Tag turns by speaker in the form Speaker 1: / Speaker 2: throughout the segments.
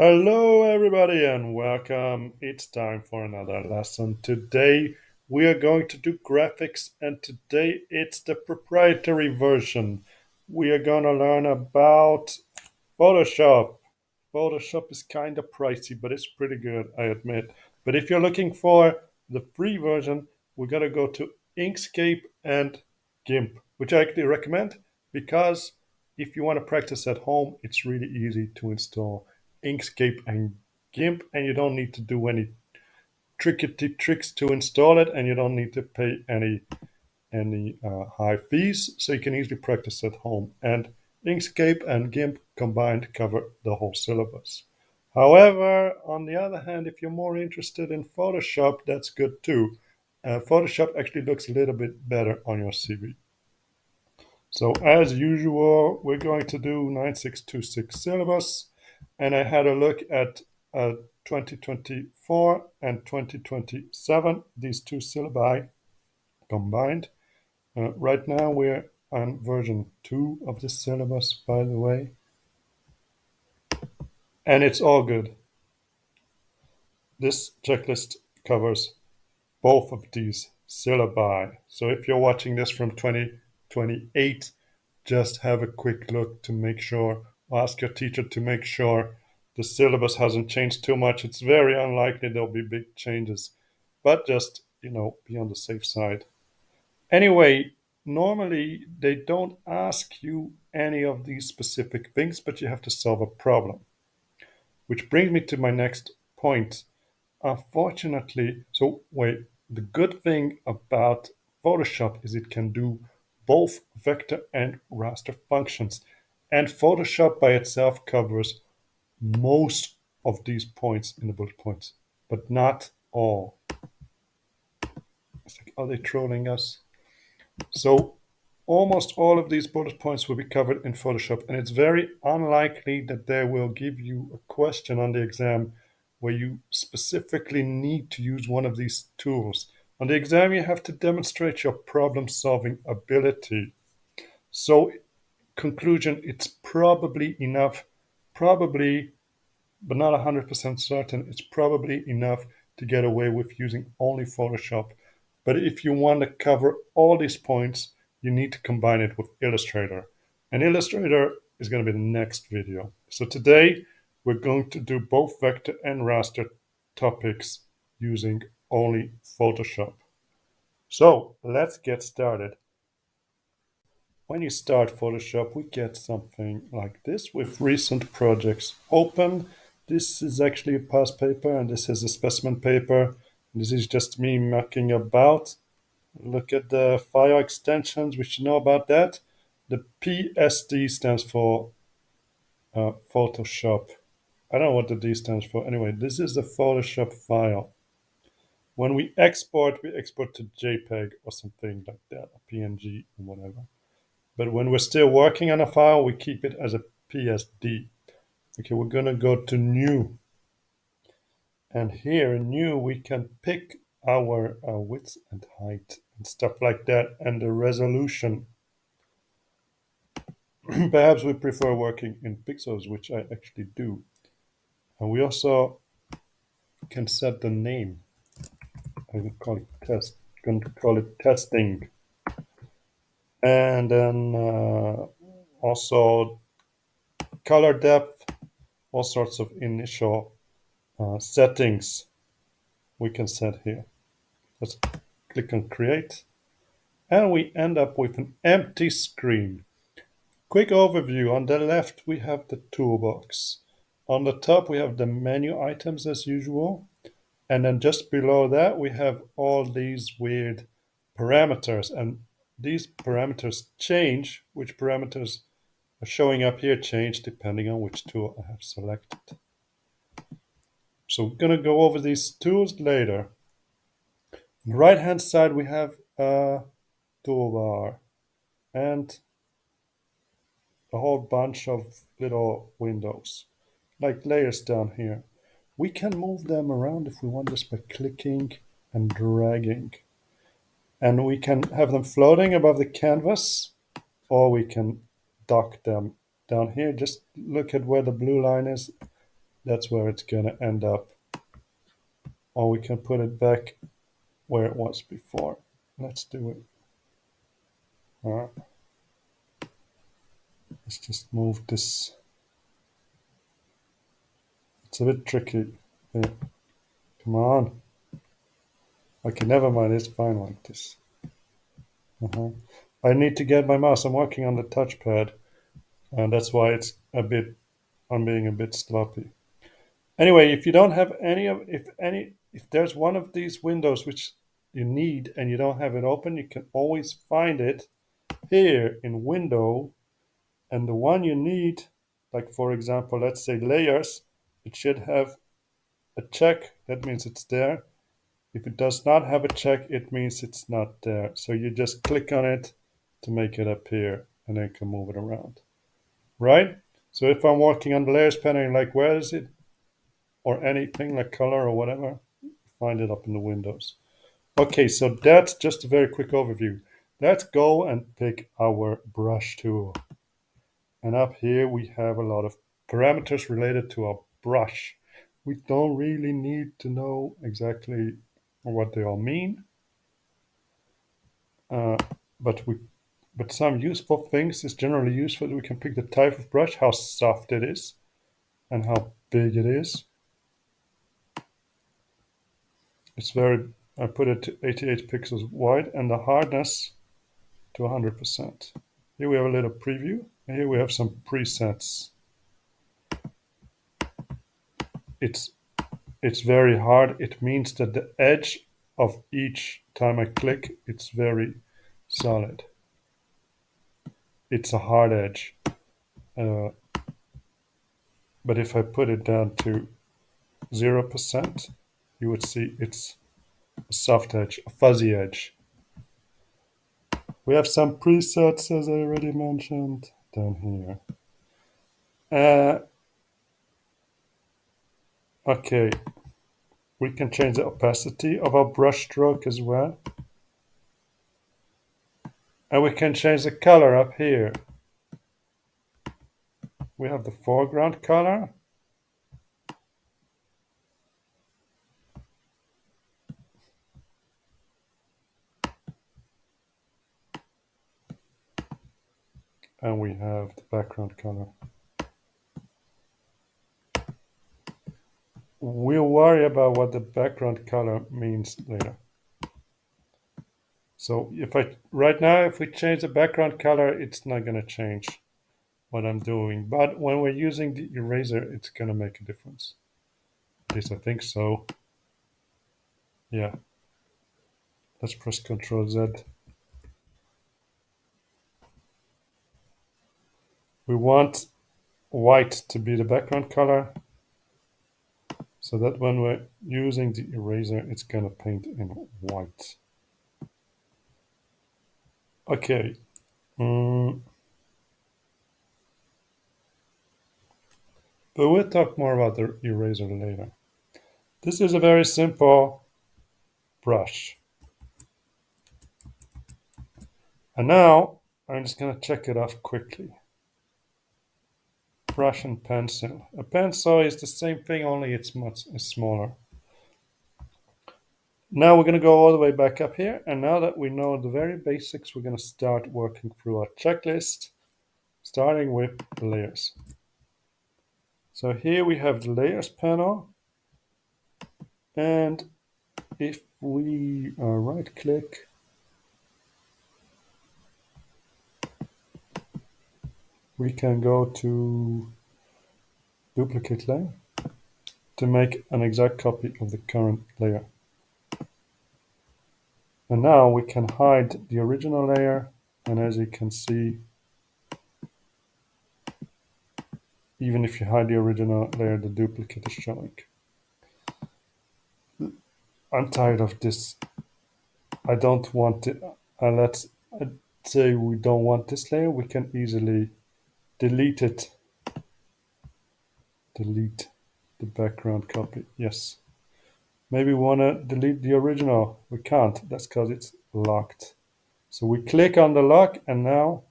Speaker 1: Hello, everybody, and welcome. It's time for another lesson. Today, we are going to do graphics, and today it's the proprietary version. We are going to learn about Photoshop. Photoshop is kind of pricey, but it's pretty good, I admit. But if you're looking for the free version, we're going to go to Inkscape and GIMP, which I actually recommend because if you want to practice at home, it's really easy to install Inkscape and GIMP, and you don't need to do any tricky tricks to install it, and you don't need to pay any high fees, so you can easily practice at home. And Inkscape and GIMP combined cover the whole syllabus. However, on the other hand, if you're more interested in Photoshop, that's good too. Photoshop actually looks a little bit better on your CV. So as usual, we're going to do 9626 syllabus, and I had a look at 2024 and 2027, these two syllabi combined. Right now we're on version 2 of the syllabus, by the way, and it's all good. This checklist covers both of these syllabi. So if you're watching this from 2028, just have a quick look to make sure, ask your teacher to make sure the syllabus hasn't changed too much. It's very unlikely there'll be big changes, but just, be on the safe side. Anyway, normally they don't ask you any of these specific things, but you have to solve a problem. Which brings me to my next point. Unfortunately, so wait, the good thing about Photoshop is it can do both vector and raster functions. And Photoshop by itself covers most of these points in the bullet points, but not all. It's like, are they trolling us? So almost all of these bullet points will be covered in Photoshop, and it's very unlikely that they will give you a question on the exam where you specifically need to use one of these tools. On the exam, you have to demonstrate your problem-solving ability. So, conclusion, it's probably enough, probably, but not 100% certain, it's probably enough to get away with using only Photoshop. But if you want to cover all these points, you need to combine it with Illustrator. And Illustrator is going to be the next video. So today we're going to do both vector and raster topics using only Photoshop. So let's get started. When you start Photoshop, we get something like this with recent projects open. This is actually a past paper, and this is a specimen paper. This is just me mucking about. Look at the file extensions. We should know about that. The PSD stands for Photoshop. I don't know what the D stands for. Anyway, this is the Photoshop file. When we export to JPEG or something like that, or PNG or whatever. But when we're still working on a file, we keep it as a PSD. Okay, we're going to go to New. And here in New, we can pick our width and height and stuff like that, and the resolution. Perhaps we prefer working in pixels, which I actually do. And we also can set the name. I will call it test. I'm going to call it testing. And then also color depth, all sorts of initial settings we can set here. Let's click on create, and we end up with an empty screen. Quick overview. On the left we have the toolbox. On the top we have the menu items as usual, and then just below that we have all these weird parameters, and these parameters change. Which parameters are showing up here change depending on which tool I have selected. So we're going to go over these tools later. On the right hand side we have a toolbar and a whole bunch of little windows, like layers down here. We can move them around if we want, just by clicking and dragging. And we can have them floating above the canvas, or we can dock them down here. Just look at where the blue line is. That's where it's gonna end up. Or we can put it back where it was before. Let's do it. Let's just move this. It's a bit tricky. Yeah. Come on. Okay, never mind. It's fine like this. Uh-huh. I need to get my mouse. I'm working on the touchpad, and that's why it's a bit. I'm being a bit sloppy. Anyway, if you don't have if there's one of these windows which you need and you don't have it open, you can always find it here in Window, and the one you need, like for example, let's say layers, it should have a check. That means it's there. If it does not have a check, it means it's not there. So you just click on it to make it appear, and then you can move it around. Right? So if I'm working on the layers panel, like where is it? Or anything like color or whatever, find it up in the windows. Okay, so that's just a very quick overview. Let's go and pick our brush tool. And up here we have a lot of parameters related to our brush. We don't really need to know exactly what they all mean, uh, but some useful things is generally useful. We can pick the type of brush, how soft it is, and how big it is. It's very. I put it to 88 pixels wide and the hardness to 100%. Here we have a little preview. And here we have some presets. It's it's very hard. It means that the edge of each time I click, it's very solid. It's a hard edge. Uh, but if I put it down to 0%, you would see it's a soft edge, a fuzzy edge. We have some presets, as I already mentioned, down here. Okay, we can change the opacity of our brush stroke as well. And we can change the color up here. We have the foreground color. And we have the background color. We'll worry about what the background color means later. So right now, if we change the background color, it's not going to change what I'm doing. But when we're using the eraser, it's going to make a difference. At least I think so. Yeah. Let's press Ctrl Z. We want white to be the background color, so that when we're using the eraser, it's going to paint in white. Okay. But we'll talk more about the eraser later. This is a very simple brush. And now I'm just going to check it off quickly. Brush and pencil. A pencil is the same thing, only it's much smaller. Now we're going to go all the way back up here. And now that we know the very basics, we're going to start working through our checklist, starting with the layers. So here we have the layers panel. And if we right click, we can go to duplicate layer to make an exact copy of the current layer. And now we can hide the original layer, and as you can see, even if you hide the original layer, the duplicate is showing. I'm tired of this. I don't want it. Let's say we don't want this layer. We can easily delete it. Delete the background copy. Yes. Maybe we want to delete the original. We can't. That's because it's locked. So we click on the lock, and now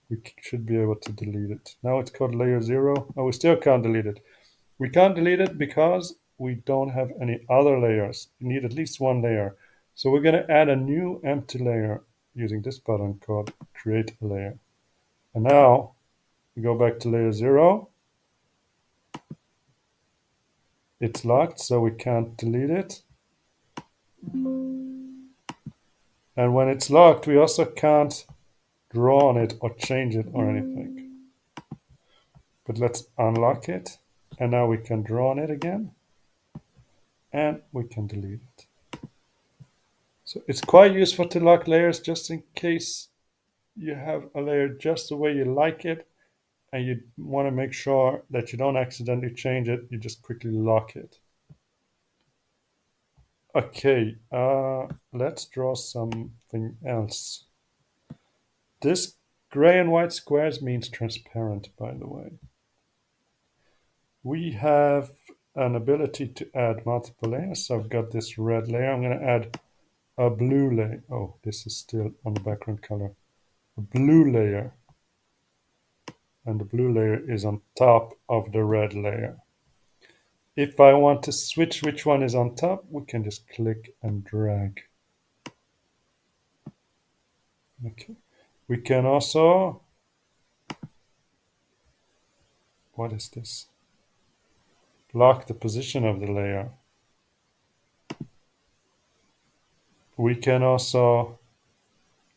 Speaker 1: we should be able to delete it. Now it's called layer 0. Oh, we still can't delete it. We can't delete it because we don't have any other layers. You need at least one layer. So we're going to add a new empty layer using this button called create a layer. And now we go back to layer 0. It's locked, so we can't delete it. And when it's locked, we also can't draw on it or change it or anything. But let's unlock it. And now we can draw on it again. And we can delete it. So it's quite useful to lock layers just in case you have a layer just the way you like it and you want to make sure that you don't accidentally change it. You just quickly lock it. Okay, let's draw something else. This gray and white squares means transparent, by the way. We have an ability to add multiple layers. So I've got this red layer. I'm going to add a blue layer. Oh, this is still on the background color. A blue layer. And the blue layer is on top of the red layer. If I want to switch which one is on top, we can just click and drag. Okay. We can also, what is this? Lock the position of the layer. We can also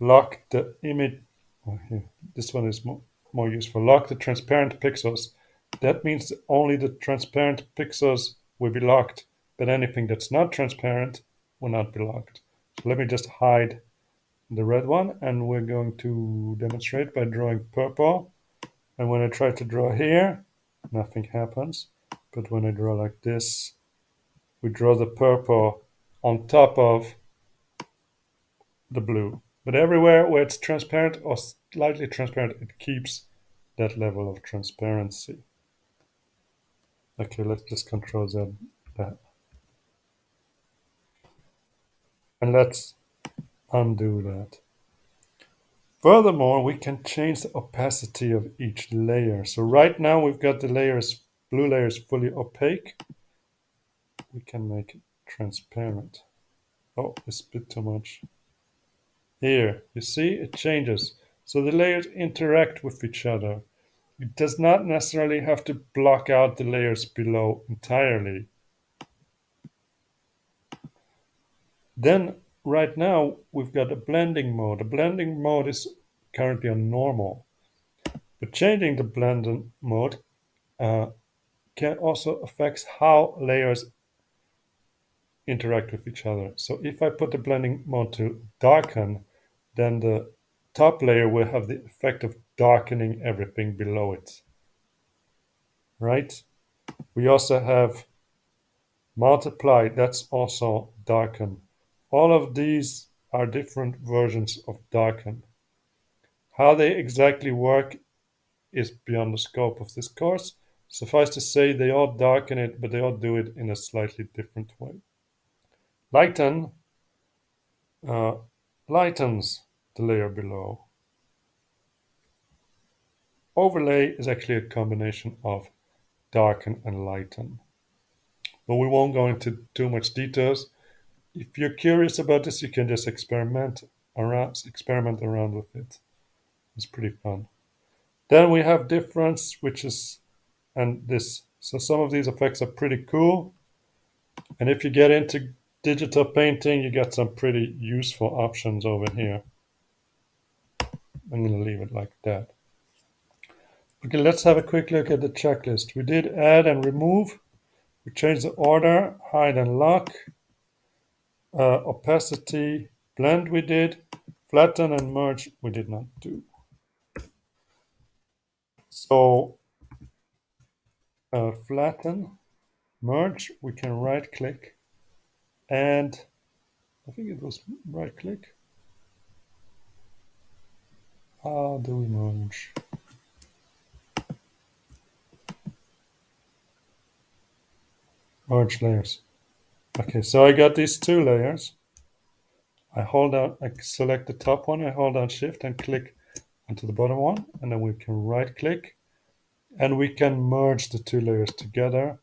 Speaker 1: lock the image. Oh, here. This one is more useful. Lock the transparent pixels. That means that only the transparent pixels will be locked, but anything that's not transparent will not be locked. So let me just hide the red one, and we're going to demonstrate by drawing purple. And when I try to draw here, nothing happens. But when I draw like this, we draw the purple on top of the blue. But everywhere where it's transparent or slightly transparent, it keeps that level of transparency. Okay, let's just control Z that. And let's undo that. Furthermore, we can change the opacity of each layer. So right now we've got the layers, blue layer is fully opaque. We can make it transparent. Oh, it's a bit too much. Here, you see, it changes. So the layers interact with each other. It does not necessarily have to block out the layers below entirely. Then, right now, we've got a blending mode. The blending mode is currently on normal. But changing the blending mode can also affect how layers interact with each other. So if I put the blending mode to darken, then the top layer will have the effect of darkening everything below it. Right? We also have multiply, that's also darken. All of these are different versions of darken. How they exactly work is beyond the scope of this course. Suffice to say, they all darken it, but they all do it in a slightly different way. Lighten lightens the layer below. Overlay is actually a combination of darken and lighten. But we won't go into too much details. If you're curious about this, you can just experiment around with it. It's pretty fun. Then we have difference, which is, and this. So some of these effects are pretty cool. And if you get into digital painting, you get some pretty useful options over here. I'm going to leave it like that. Okay, let's have a quick look at the checklist. We did add and remove. We changed the order, hide and lock, opacity, blend we did, flatten and merge we did not do. So flatten, merge, we can right click and I think it was right click. How do we merge? Merge layers. Okay, so I got these two layers. I select the top one, I hold down shift and click onto the bottom one, and then we can right click and we can merge the two layers together.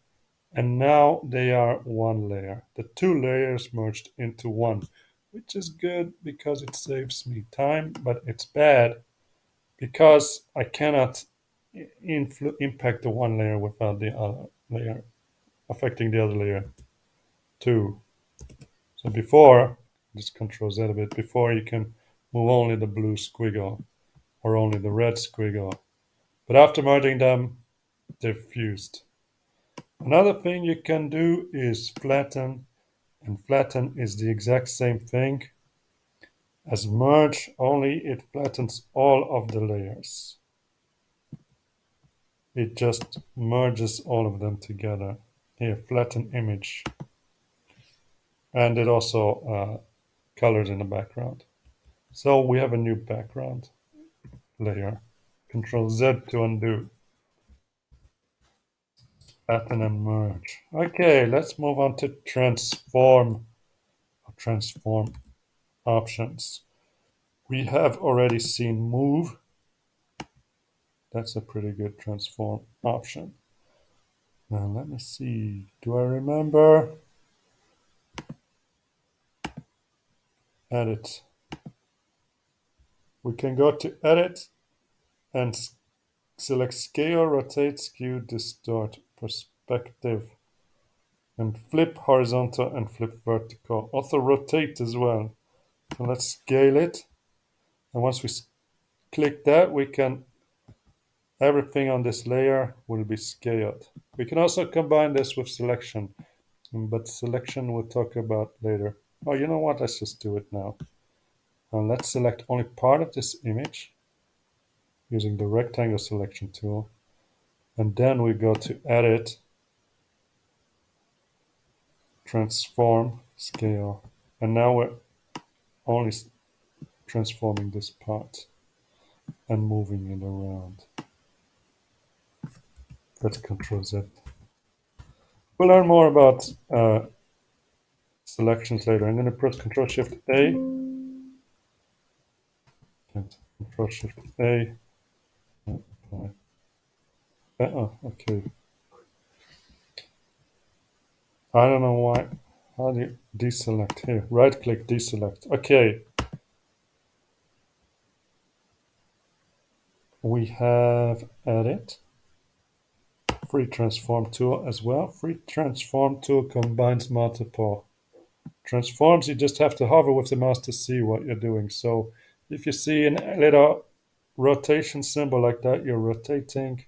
Speaker 1: And now they are one layer. The two layers merged into one, which is good because it saves me time, but it's bad because I cannot impact the one layer without the other layer affecting the other layer too. So before, just Control Z a bit, before you can move only the blue squiggle or only the red squiggle. But after merging them, they're fused. Another thing you can do is flatten, and flatten is the exact same thing as merge, only it flattens all of the layers. It just merges all of them together. Here, flatten image. And it also colors in the background. So we have a new background layer. Control Z to undo. Flatten and merge. Okay, let's move on to transform options. We have already seen move. That's a pretty good transform option. Now let me see. Do I remember? Edit. We can go to edit and select scale, rotate, skew, distort, perspective, and flip horizontal and flip vertical. Also rotate as well. So let's scale it. And once we click that, we can, everything on this layer will be scaled. We can also combine this with selection, but selection we'll talk about later. Oh, you know what? Let's just do it now. And let's select only part of this image using the rectangle selection tool. And then we go to edit, transform, scale. And now we're only transforming this part and moving it around. Let's Control Z. We'll learn more about selections later. I'm going to press Control Shift A. And Control Shift A. Oh, okay. I don't know why. How do you deselect here? Right click, deselect. Okay. We have edit. Free transform tool as well. Free transform tool combines multiple transforms. You just have to hover with the mouse to see what you're doing. So if you see a little rotation symbol like that, you're rotating.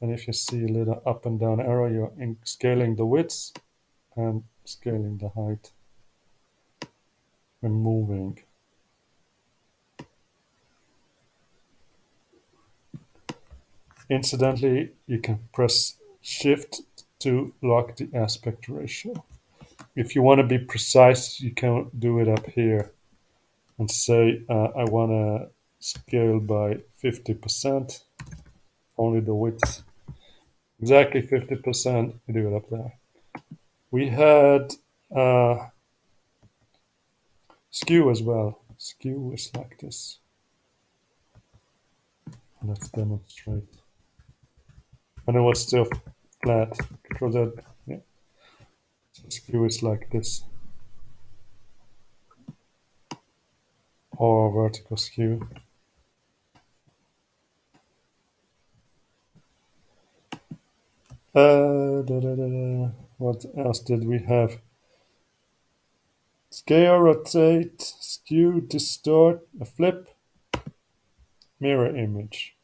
Speaker 1: And if you see a little up and down arrow, you're scaling the width and scaling the height and moving. Incidentally, you can press Shift to lock the aspect ratio. If you want to be precise, you can do it up here and say, I want to scale by 50%, only the width. Exactly 50%, you do it up there. We had skew as well. Skew is like this. Let's demonstrate. And it was still flat. Control Z. Yeah. So skew is like this. Or vertical skew. What else did we have? Scale, rotate, skew, distort, a flip, mirror image.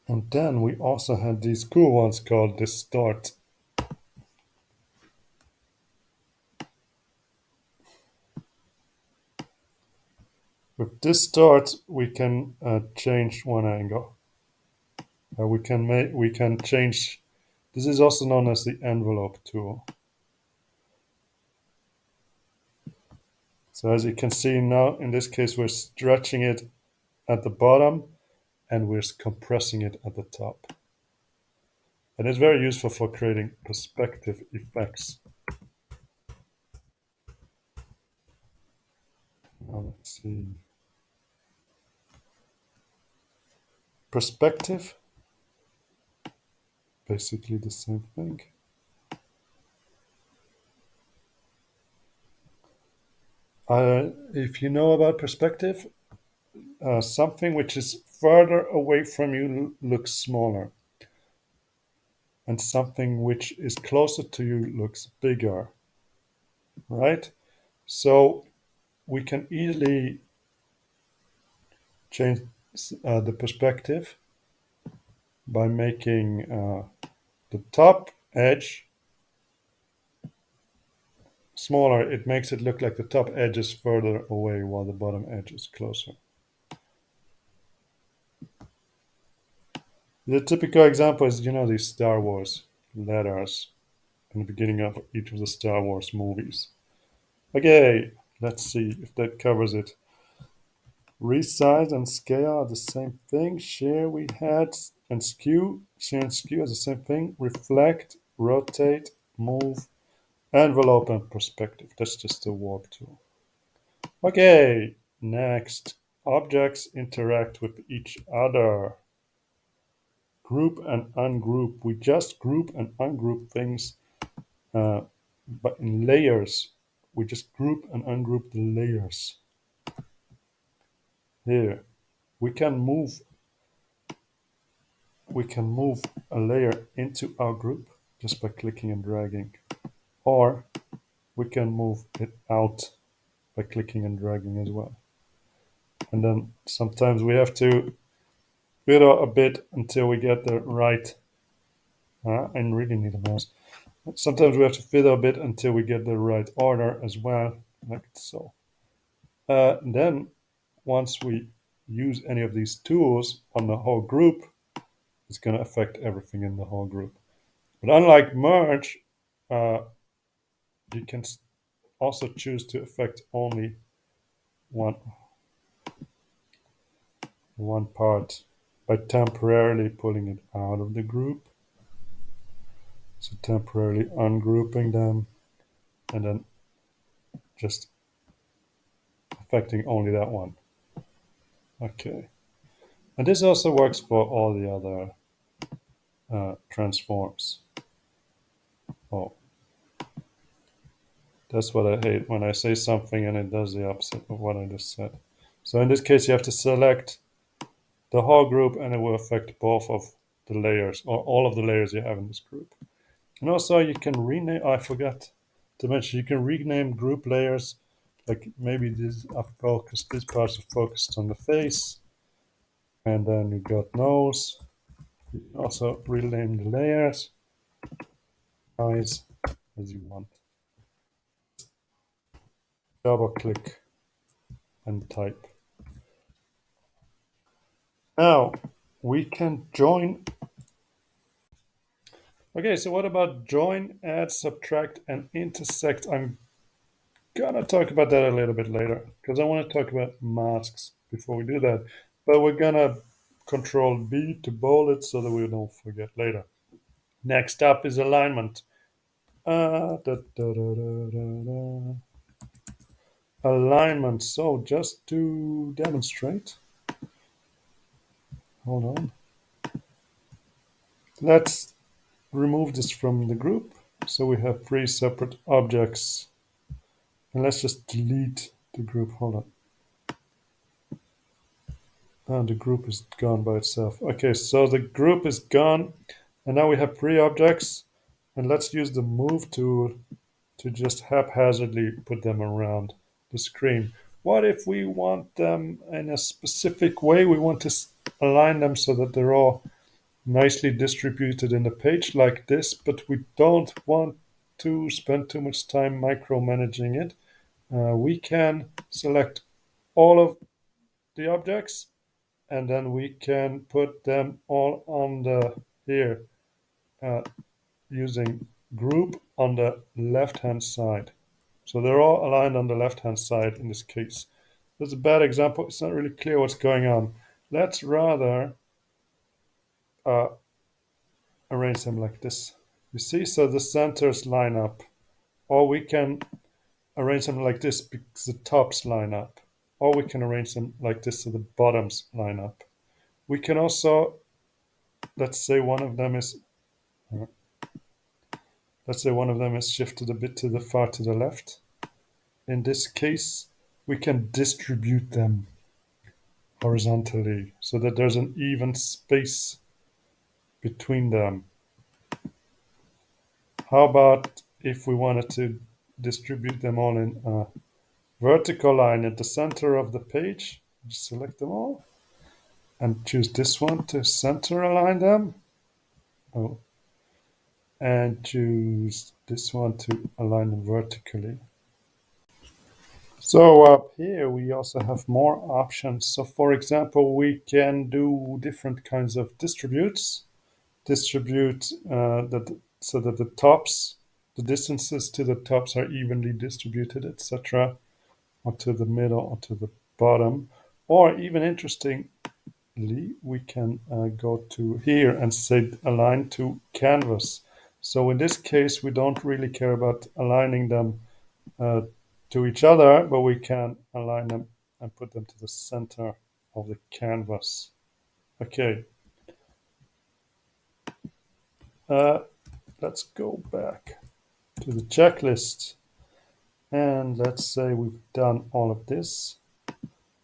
Speaker 1: And then we also had these cool ones called distort. With distort, we can change one angle. We can change. This is also known as the envelope tool. So as you can see now, in this case, we're stretching it at the bottom and we're compressing it at the top. And it's very useful for creating perspective effects. let's see. Perspective, basically the same thing. If you know about perspective, something which is further away from you looks smaller, and something which is closer to you looks bigger, right? So we can easily change the perspective by making the top edge smaller. It makes it look like the top edge is further away while the bottom edge is closer. The typical example is, these Star Wars letters in the beginning of each of the Star Wars movies. Okay, let's see if that covers it. Resize and scale are the same thing. Share we had and skew. Share and skew are the same thing. Reflect, rotate, move, envelope, and perspective. That's just the warp tool. Okay, next. Objects interact with each other. Group and ungroup. We just group and ungroup things, uh, but in layers. We just group and ungroup the layers. Here, we can move we can move a layer into our group just by clicking and dragging, or we can move it out by clicking and dragging as well. And then sometimes we have to fiddle a bit until we get the right. I really need a mouse. Sometimes we have to fiddle a bit until we get the right order as well, like so. Then, once we use any of these tools on the whole group, it's going to affect everything in the whole group. But unlike merge, uh, you can also choose to affect only one one part by temporarily pulling it out of the group. So temporarily ungrouping them and then just affecting only that one. Okay. And this also works for all the other transforms. Oh, that's what I hate when I say something and it does the opposite of what I just said. So in this case, you have to select the whole group and it will affect both of the layers or all of the layers you have in this group. And also you can rename, I forgot to mention, you can rename group layers. Like maybe this parts are focused on the face, and then you got nose. You can also rename the layers, eyes, as you want. Double click and type. Now we can join. Okay, so what about join, add, subtract, and intersect? I'm gonna talk about that a little bit later because I want to talk about masks before we do that. But we're gonna control B to bold it so that we don't forget later. Next up is alignment. Alignment. So just to demonstrate, hold on. Let's remove this from the group. So we have three separate objects. And let's just delete the group. Hold on. And the group is gone by itself. Okay, so the group is gone. And now we have three objects. And let's use the move tool to just haphazardly put them around the screen. What if we want them in a specific way? We want to align them so that they're all nicely distributed in the page like this, but we don't want to spend too much time micromanaging it. We can select all of the objects and then we can put them all on the here uh, using group on the left hand side. So they're all aligned on the left hand side in this case. That's a bad example. It's not really clear what's going on. Let's rather uh, arrange them like this. You see, so the centers line up. Or we can arrange them like this because the tops line up. or we can arrange them like this so the bottoms line up. We can also, let's say one of them is, uh, let's say one of them is shifted a bit to the far to the left. In this case, we can distribute them horizontally so that there's an even space between them. How about if we wanted to distribute them all in a vertical line at the center of the page? Just select them all and choose this one to center align them. Oh, and choose this one to align them vertically. So up here we also have more options. So for example, we can do different kinds of distributes. Distribute that so that the tops, the distances to the tops are evenly distributed, etc., or to the middle or to the bottom. Or even interestingly, we can go to here and say align to canvas. So in this case, we don't really care about aligning them uh, to each other, but we can align them and put them to the center of the canvas. Okay, uh, let's go back to the checklist and let's say we've done all of this.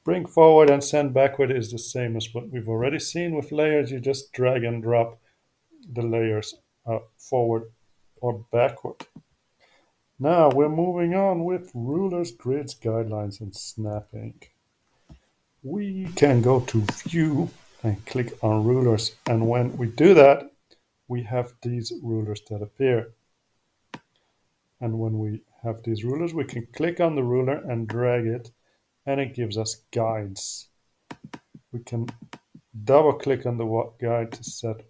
Speaker 1: Bring forward and send backward is the same as what we've already seen with layers. You just drag and drop the layers forward or backward. Now we're moving on with rulers, grids, guidelines, and snapping. We can go to view and click on rulers, and when we do that we have these rulers that appear, and when we have these rulers we can click on the ruler and drag it and it gives us guides. We can double click on the guide to set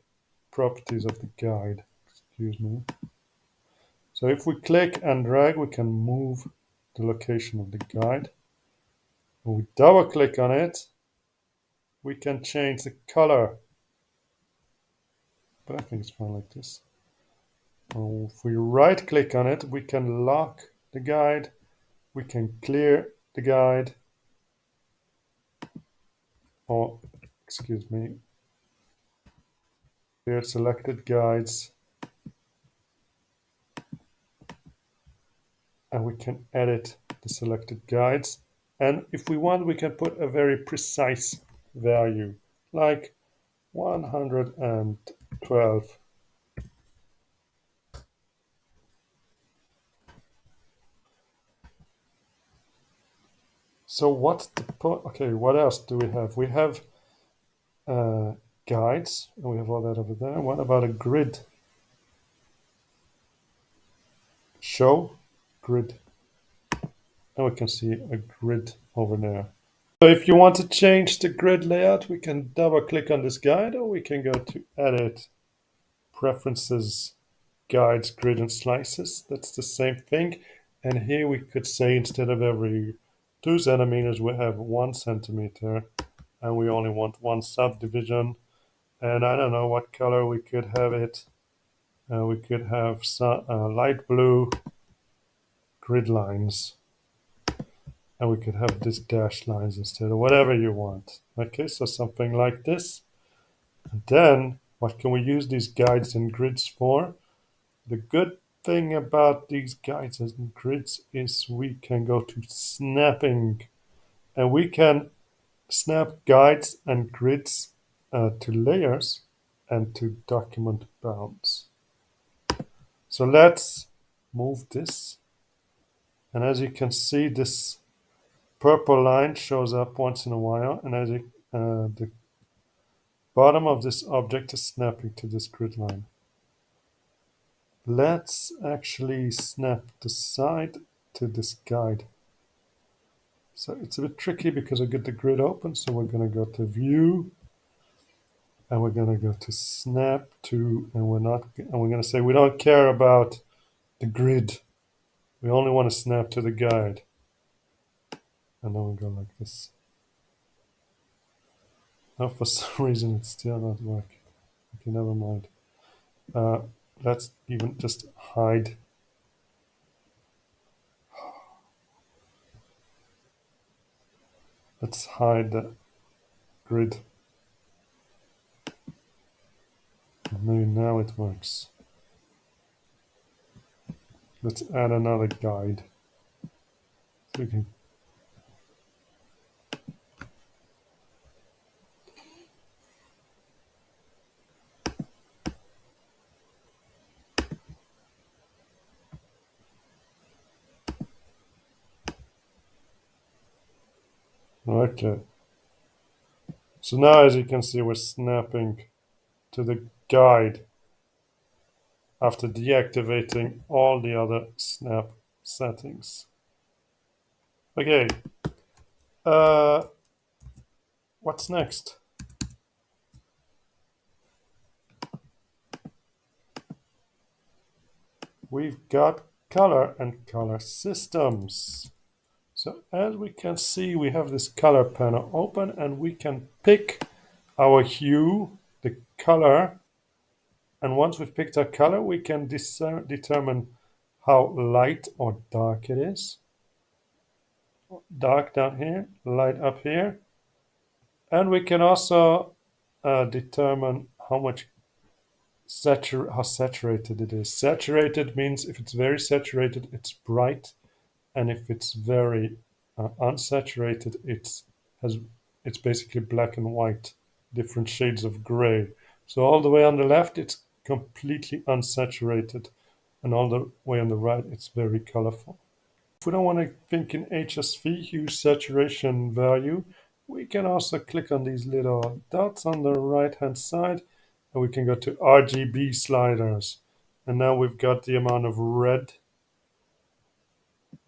Speaker 1: properties of the guide. Excuse me. So if we click and drag we can move the location of the guide. When we double click on it we can change the color, but I think it's fine like this. If we right click on it, we can lock the guide, we can clear the guide, or excuse me, clear selected guides, and we can edit the selected guides. And if we want, we can put a very precise value, like 112. So what's the point? Okay, what else do we have? We have guides, and we have all that over there. What about a grid? Show grid, and we can see a grid over there. So if you want to change the grid layout, we can double click on this guide, or we can go to edit, preferences, guides, grid and slices. That's the same thing. And here we could say instead of every 2 centimeters, we have 1 centimeter, and we only want one subdivision. And I don't know what color we could have it. We could have some, light blue grid lines, and we could have this dashed lines instead, or whatever you want. Okay, so something like this. And then what can we use these guides and grids for? The good thing about these guides and grids is we can go to snapping, and we can snap guides and grids to layers and to document bounds. So let's move this, and as you can see this purple line shows up once in a while, and as the bottom of this object is snapping to this grid line. Let's actually snap the side to this guide. So it's a bit tricky because I get the grid open, so we're going to go to view, and we're going to go to snap to, and we're going to say we don't care about the grid. We only want to snap to the guide. And then we go like this. Now for some reason it's still not working. Okay, never mind. Let's even just hide. Let's hide the grid. Maybe now it works. Let's add another guide. So we can. Okay. So now, as you can see, we're snapping to the guide after deactivating all the other snap settings. Okay. Uh, what's next? We've got color and color systems. So as we can see, we have this color panel open and we can pick our hue, the color, and once we've picked our color, we can determine how light or dark it is. Dark down here, light up here. And we can also determine how much how saturated it is. Saturated means if it's very saturated, it's bright, and if it's very unsaturated, it's basically black and white, different shades of gray. So all the way on the left, it's completely unsaturated, and all the way on the right, it's very colorful. If we don't want to think in HSV, hue saturation value, we can also click on these little dots on the right hand side and we can go to RGB sliders. And now we've got the amount of red,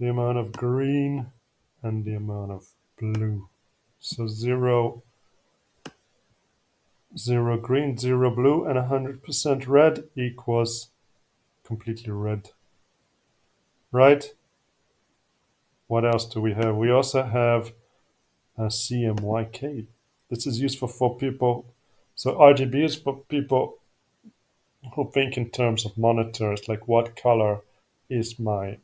Speaker 1: the amount of green, and the amount of blue. So zero green, 0 blue, and 100% red equals completely red. Right? What else do we have? We also have CMYK. This is useful for people. So RGB is for people who think in terms of monitors, like what color is my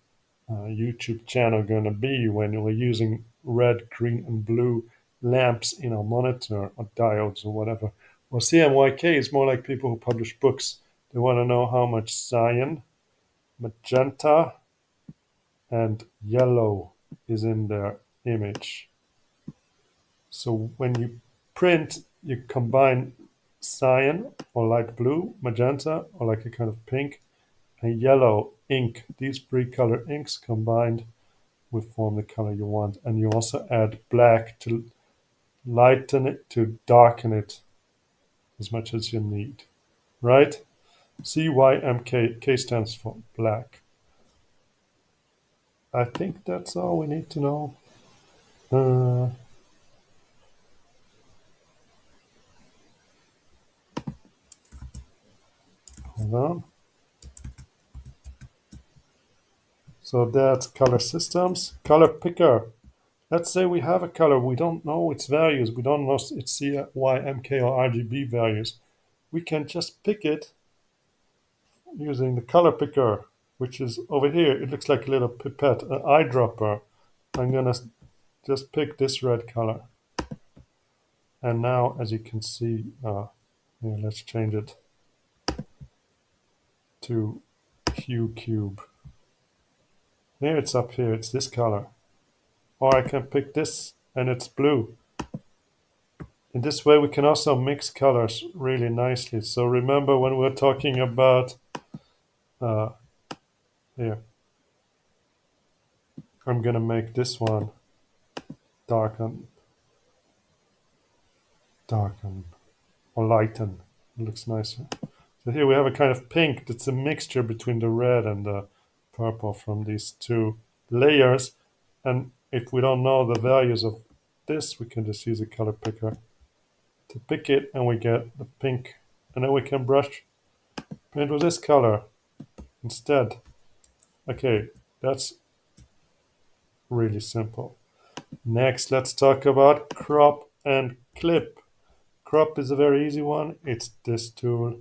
Speaker 1: YouTube channel going to be when we're using red, green, and blue lamps in our monitor or diodes or whatever. Well, CMYK is more like people who publish books. They want to know how much cyan, magenta, and yellow is in their image. So when you print, you combine cyan or light blue, magenta or like a kind of pink, and yellow ink. These three color inks combined will form the color you want. And you also add black to lighten it, to darken it as much as you need. Right? CYMK, K stands for black. I think that's all we need to know. Hold on. So that's color systems. Color picker. Let's say we have a color, we don't know its values, we don't know its CYMK or RGB values. We can just pick it using the color picker, which is over here. It looks like a little pipette, an eyedropper. I'm gonna just pick this red color. And now, as you can see, yeah, let's change it to hue cube. Here it's up here, it's this color. Or I can pick this and it's blue. In this way, we can also mix colors really nicely. So remember when we're talking about, here, I'm gonna make this one darken, or lighten. It looks nicer. So here we have a kind of pink that's a mixture between the red and the purple from these two layers. And if we don't know the values of this, we can just use a color picker to pick it and we get the pink. And then we can brush paint with this color instead. Okay, that's really simple. Next, let's talk about crop and clip. Crop is a very easy one. It's this tool,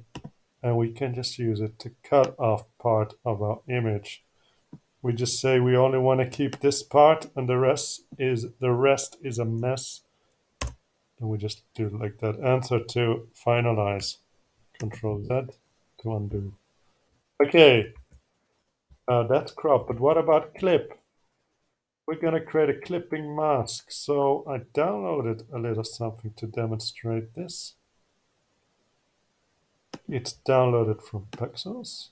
Speaker 1: and we can just use it to cut off part of our image. We just say we only want to keep this part and the rest is a mess. And we just do it like that. Enter to finalize. Control Z to undo. Okay, that's crop. But what about clip? We're going to create a clipping mask. So I downloaded a little something to demonstrate this. It's downloaded from Pexels.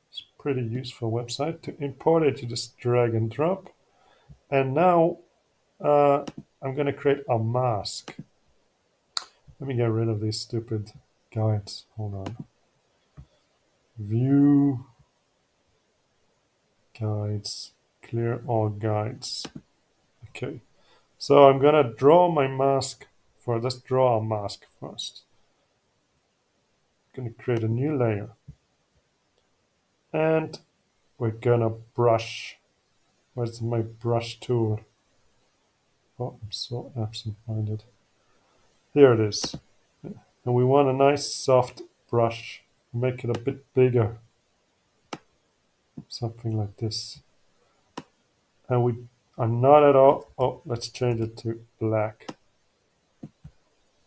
Speaker 1: It's a pretty useful website. To import it, you just drag and drop. And now I'm going to create a mask. Let me get rid of these stupid guides. Hold on. View guides. Clear all guides. Okay. So I'm going to draw my mask for let's draw a mask first. I'm going to create a new layer. And we're going to brush. Where's my brush tool? Oh, I'm so absent-minded. Here it is. And we want a nice soft brush. Make it a bit bigger. Something like this. And we are not at all. Oh, let's change it to black.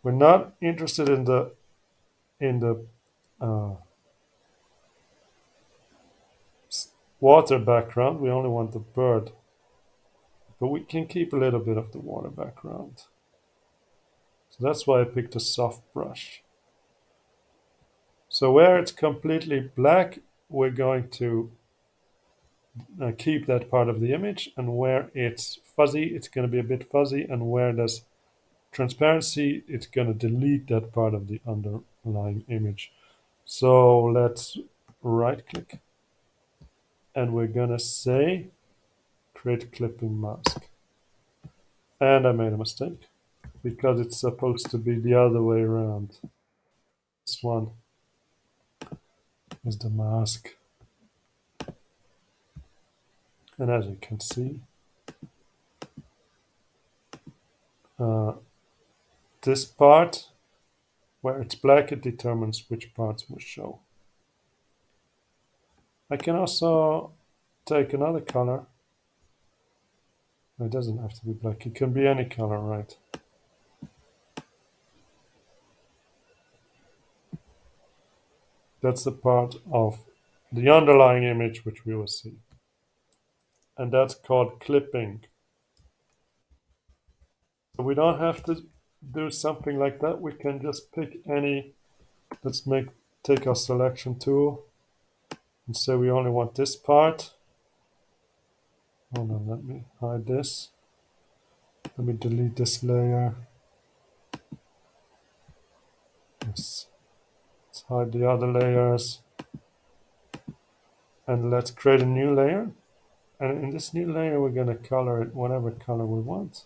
Speaker 1: We're not interested in the uh, water background. We only want the bird. But we can keep a little bit of the water background. So that's why I picked a soft brush. So where it's completely black, we're going to keep that part of the image, and where it's fuzzy, it's going to be a bit fuzzy, and where there's transparency, it's going to delete that part of the underlying image. So let's right click, and we're going to say create clipping mask. And I made a mistake because it's supposed to be the other way around. This one is the mask. And as you can see, uh, this part, where it's black, it determines which parts will show. I can also take another color. It doesn't have to be black. It can be any color, right? That's the part of the underlying image which we will see. And that's called clipping. So we don't have to do something like that. We can just pick any. Let's take our selection tool and say we only want this part. Hold on, let me hide this. Let me delete this layer. Yes. Let's hide the other layers. And let's create a new layer. And in this new layer, we're going to color it whatever color we want.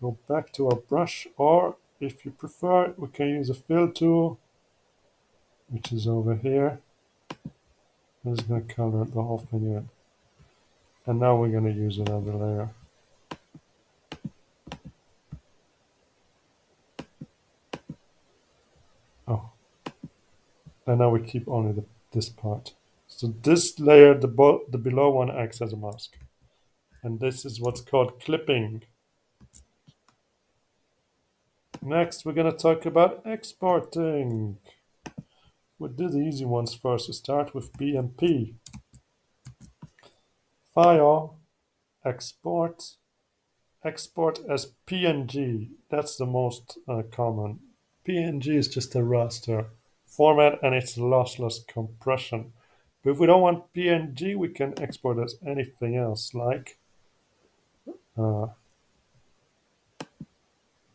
Speaker 1: Go back to our brush, or if you prefer, we can use a fill tool, which is over here. I'm just going to color the whole thing in. And now we're going to use another layer. Oh. And now we keep only this part. So this layer, the below one, acts as a mask. And this is what's called clipping. Next, we're going to talk about exporting. We'll do the easy ones first. We start with BMP. File, export, export as PNG. That's the most common. PNG is just a raster format, and it's lossless compression. But if we don't want PNG, we can export as anything else, uh,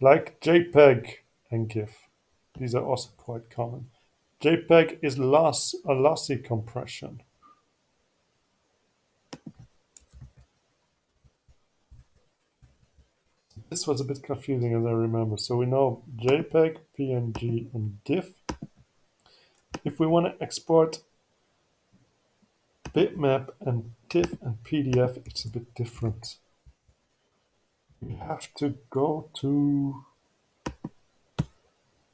Speaker 1: like JPEG and GIF. These are also quite common. JPEG is a lossy compression. This was a bit confusing as I remember. So we know JPEG, PNG, and GIF. If we want to export bitmap and TIFF and PDF, it's a bit different. We have to go to,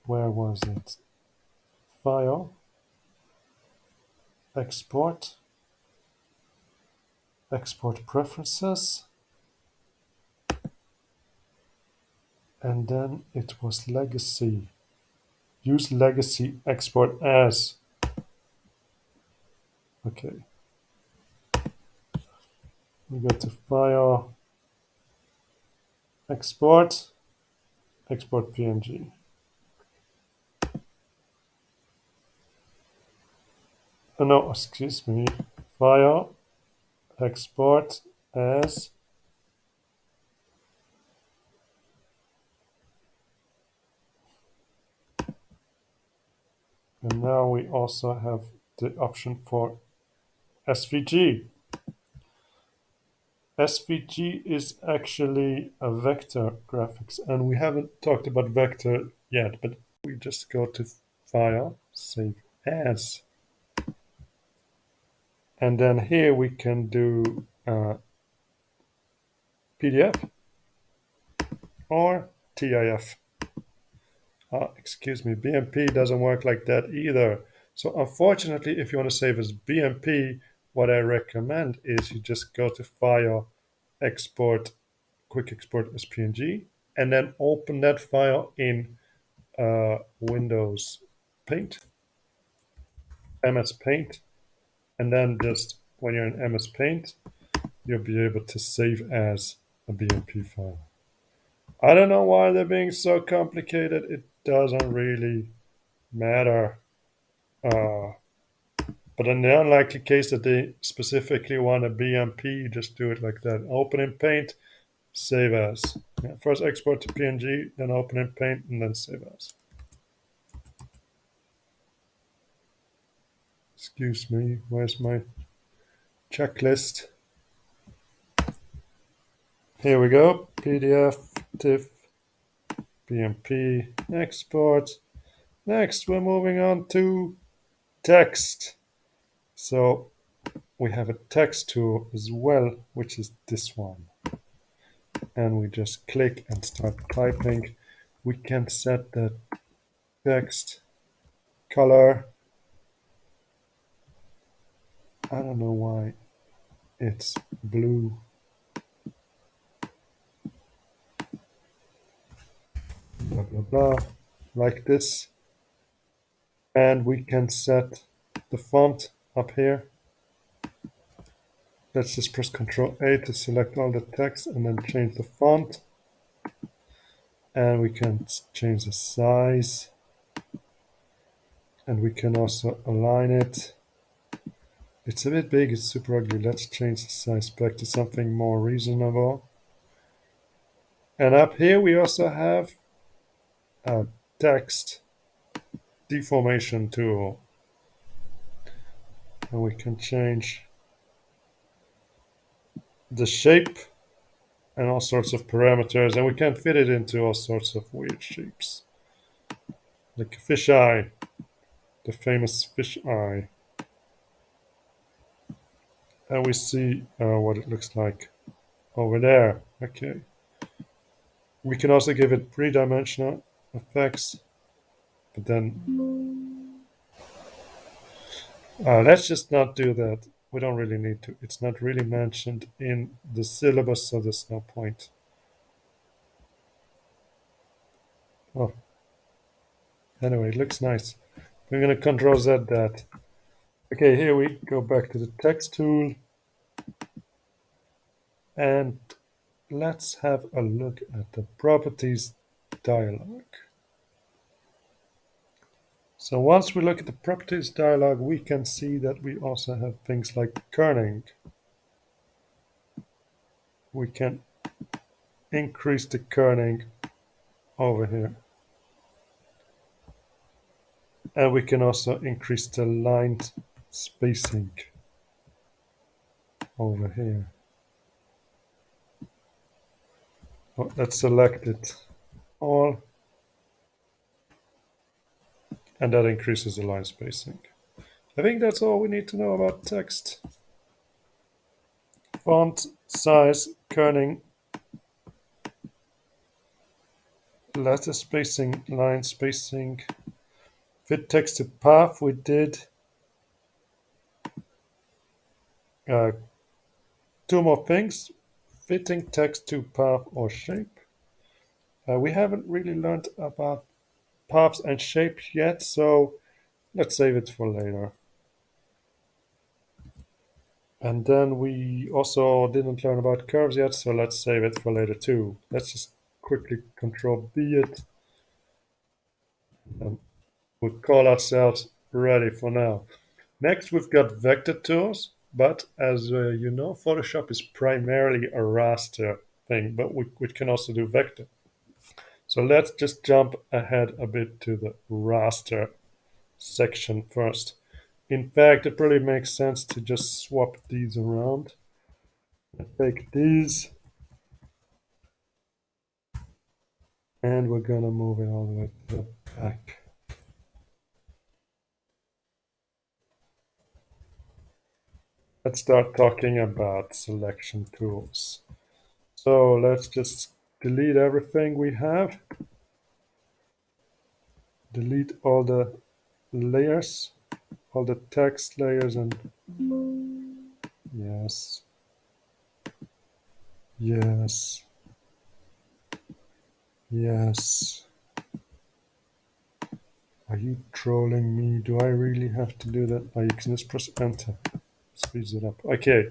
Speaker 1: where was it? File, export, export preferences, and then it was legacy. Use legacy export as. Okay. We go to File, Export, Export PNG. Oh no, excuse me. File, Export as. And now we also have the option for SVG. SVG is actually a vector graphics, and we haven't talked about vector yet, but we just go to File, Save As. And then here we can do PDF or TIF. Excuse me, BMP doesn't work like that either. So unfortunately, if you want to save as BMP, what I recommend is you just go to File, Export, Quick Export as PNG, and then open that file in Windows Paint, MS Paint, and then just when you're in MS Paint, you'll be able to save as a BMP file. I don't know why they're being so complicated. It doesn't really matter. But in the unlikely case that they specifically want a BMP, just do it like that. Open in Paint, save as. Yeah, first export to PNG, then open in Paint, and then save as. Excuse me, where's my checklist? Here we go. PDF, TIFF, BMP, export. Next, we're moving on to text. So we have a text tool as well, which is this one. And we just click and start typing. We can set the text color. I don't know why it's blue. Blah, blah, blah, like this. And we can set the font up here. Let's just press Ctrl A to select all the text and then change the font. And we can change the size. And we can also align it. It's a bit big, it's super ugly. Let's change the size back to something more reasonable. And up here we also have a text deformation tool. And we can change the shape and all sorts of parameters. And we can fit it into all sorts of weird shapes. Like a fish eye, the famous fish eye. And we see what it looks like over there. Okay. We can also give it three-dimensional effects, but then let's just not do that. We don't really need to. It's not really mentioned in the syllabus, so there's no point. Oh, anyway, it looks nice. We're going to Control Z that. Okay, here we go back to the text tool. And let's have a look at the properties dialog. So once we look at the properties dialog, we can see that we also have things like kerning. We can increase the kerning over here. And we can also increase the line spacing over here. Oh, let's select it all. And that increases the line spacing. I think that's all we need to know about text. Font, size, kerning, letter spacing, line spacing, fit text to path we did. Two more things. Fitting text to path or shape. We haven't really learned about paths and shapes yet, so let's save it for later. And then we also didn't learn about curves yet, so let's save it for later too. Let's just quickly control B it and we'll call ourselves ready for now. Next, we've got vector tools, but as you know, Photoshop is primarily a raster thing, but we can also do vector. So let's just jump ahead a bit to the raster section first. In fact, it probably makes sense to just swap these around. Take these and we're gonna move it all the way to the back. Let's start talking about selection tools. So let's just delete everything we have. Delete all the layers, all the text layers, and yes, yes, yes. Are you trolling me? Do I really have to do that? Oh, you can just press enter. Speeds it up. Okay,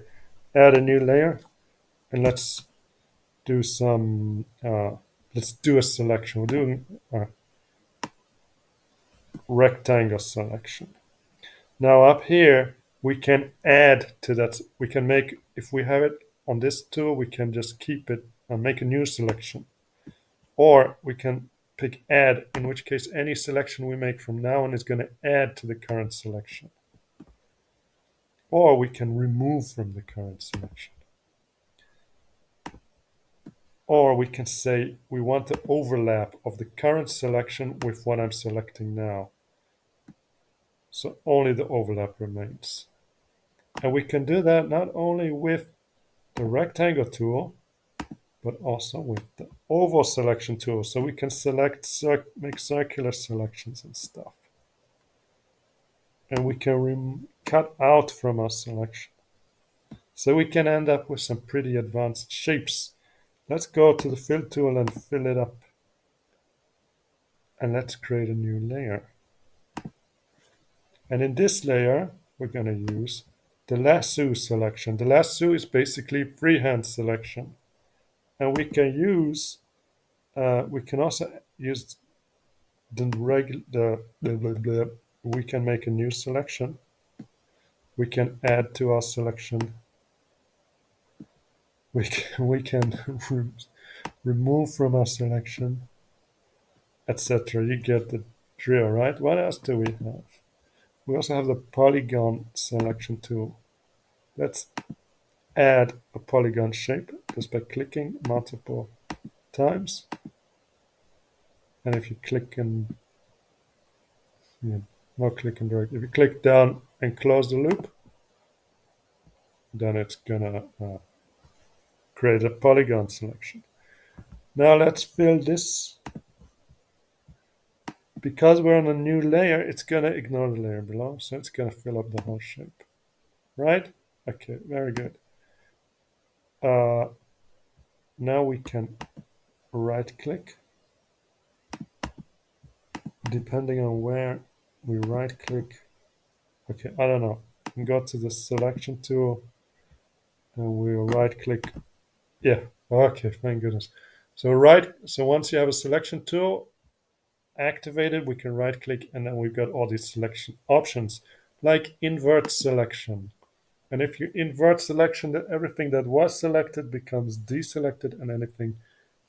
Speaker 1: add a new layer and do some, let's do a selection. We're doing a rectangle selection. Now up here, we can add to that. We can make, if we have it on this tool, we can just keep it and make a new selection. Or we can pick add, in which case any selection we make from now on is going to add to the current selection. Or we can remove from the current selection. Or we can say we want the overlap of the current selection with what I'm selecting now. So only the overlap remains. And we can do that not only with the rectangle tool, but also with the oval selection tool. So we can make circular selections and stuff. And we can cut out from our selection. So we can end up with some pretty advanced shapes. Let's go to the fill tool and fill it up. And let's create a new layer. And in this layer, we're going to use the lasso selection. The lasso is basically freehand selection. And we can also use we can make a new selection. We can add to our selection. We can remove from our selection, etc. You get the drill, right? What else do we have? We also have the polygon selection tool. Let's add a polygon shape just by clicking multiple times. And if you click and not click and drag, if you click down and close the loop, then it's gonna create a polygon selection. Now let's fill this. Because we're on a new layer, it's gonna ignore the layer below, so it's gonna fill up the whole shape. Right? Okay, very good. Now we can right click. Depending on where we right click. Okay, I don't know. We go to the selection tool and we'll right click. Yeah, okay, thank goodness. So once you have a selection tool activated, we can right click and then we've got all these selection options like invert selection. And if you invert selection, that everything that was selected becomes deselected and anything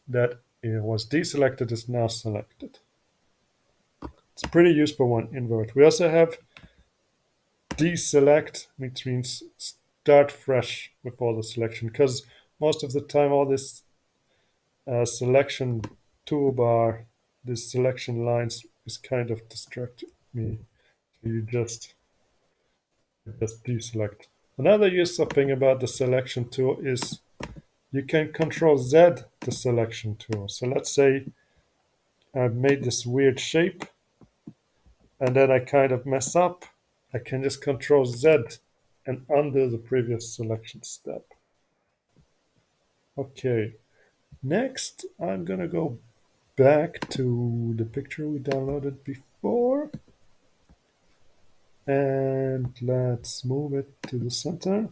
Speaker 1: that was deselected is now selected. It's a pretty useful one, invert. We also have deselect, which means start fresh with all the selection, because most of the time all this selection toolbar, this selection lines is kind of distracting me. So you just deselect. Another useful thing about the selection tool is you can control Z the selection tool. So let's say I've made this weird shape and then I kind of mess up. I can just control Z and undo the previous selection step. Okay, next I'm gonna go back to the picture we downloaded before and let's move it to the center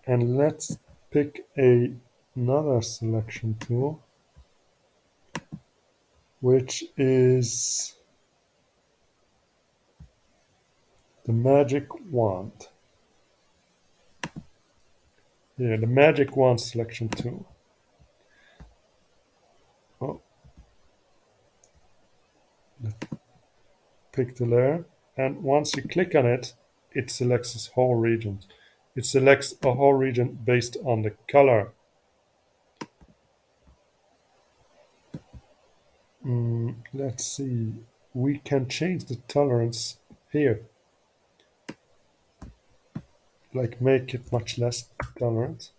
Speaker 1: and let's pick another selection tool, which is the magic wand. Yeah, the magic wand selection tool. Oh, pick the layer, and once you click on it, it selects this whole region. It selects a whole region based on the color. Let's see. We can change the tolerance here, like make it much less tolerant,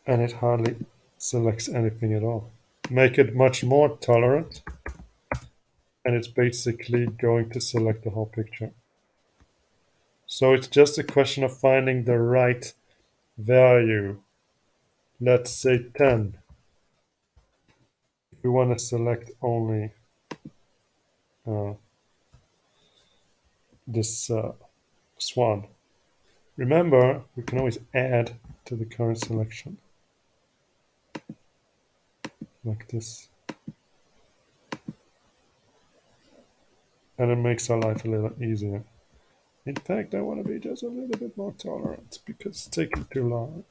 Speaker 1: and it hardly selects anything at all. Make it much more tolerant, and it's basically going to select the whole picture. So it's just a question of finding the right value. Let's say 10. If we want to select only uh, this swan. Remember, we can always add to the current selection like this. And it makes our life a little easier. In fact, I want to be just a little bit more tolerant because it's taking too long.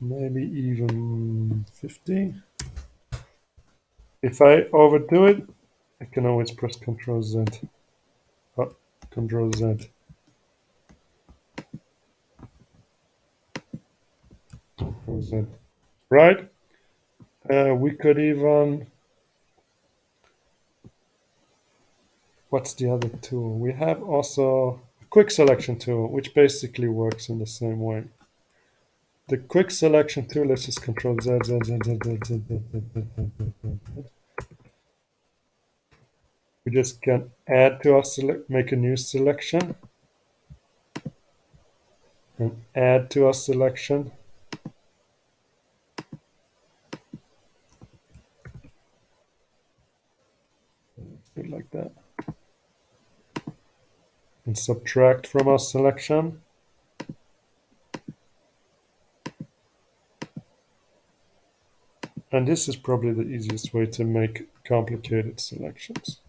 Speaker 1: Maybe even 50. If I overdo it, I can always press Ctrl Z. Oh, Ctrl Z. Ctrl Z. Right? We could even. What's the other tool? We have also a quick selection tool, which basically works in the same way. The quick selection tool, let's just Control Z, Z, Z, Z, Z, Z, Z, Z, Z, Z, Z. We just can add to our select, make a new selection, and add to our selection. Do it like that. And subtract from our selection. And this is probably the easiest way to make complicated selections.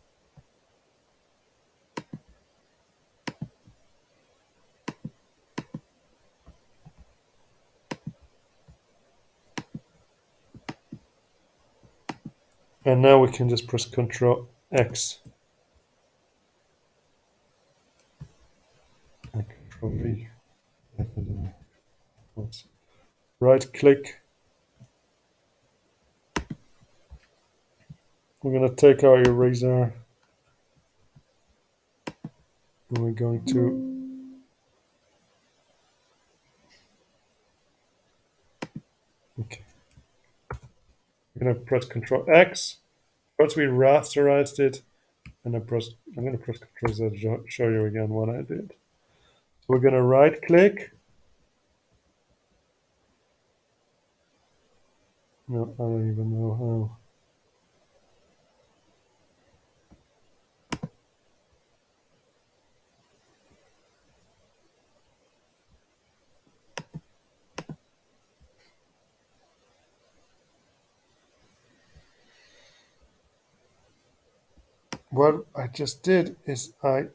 Speaker 1: And now we can just press Ctrl X and Ctrl V. Right click. We're going to take our eraser and we're going to okay. We're going to press Ctrl X. Once we rasterized it, and I'm going to press Ctrl Z to show you again what I did. We're going to right click. No, I don't even know how. What I just did is I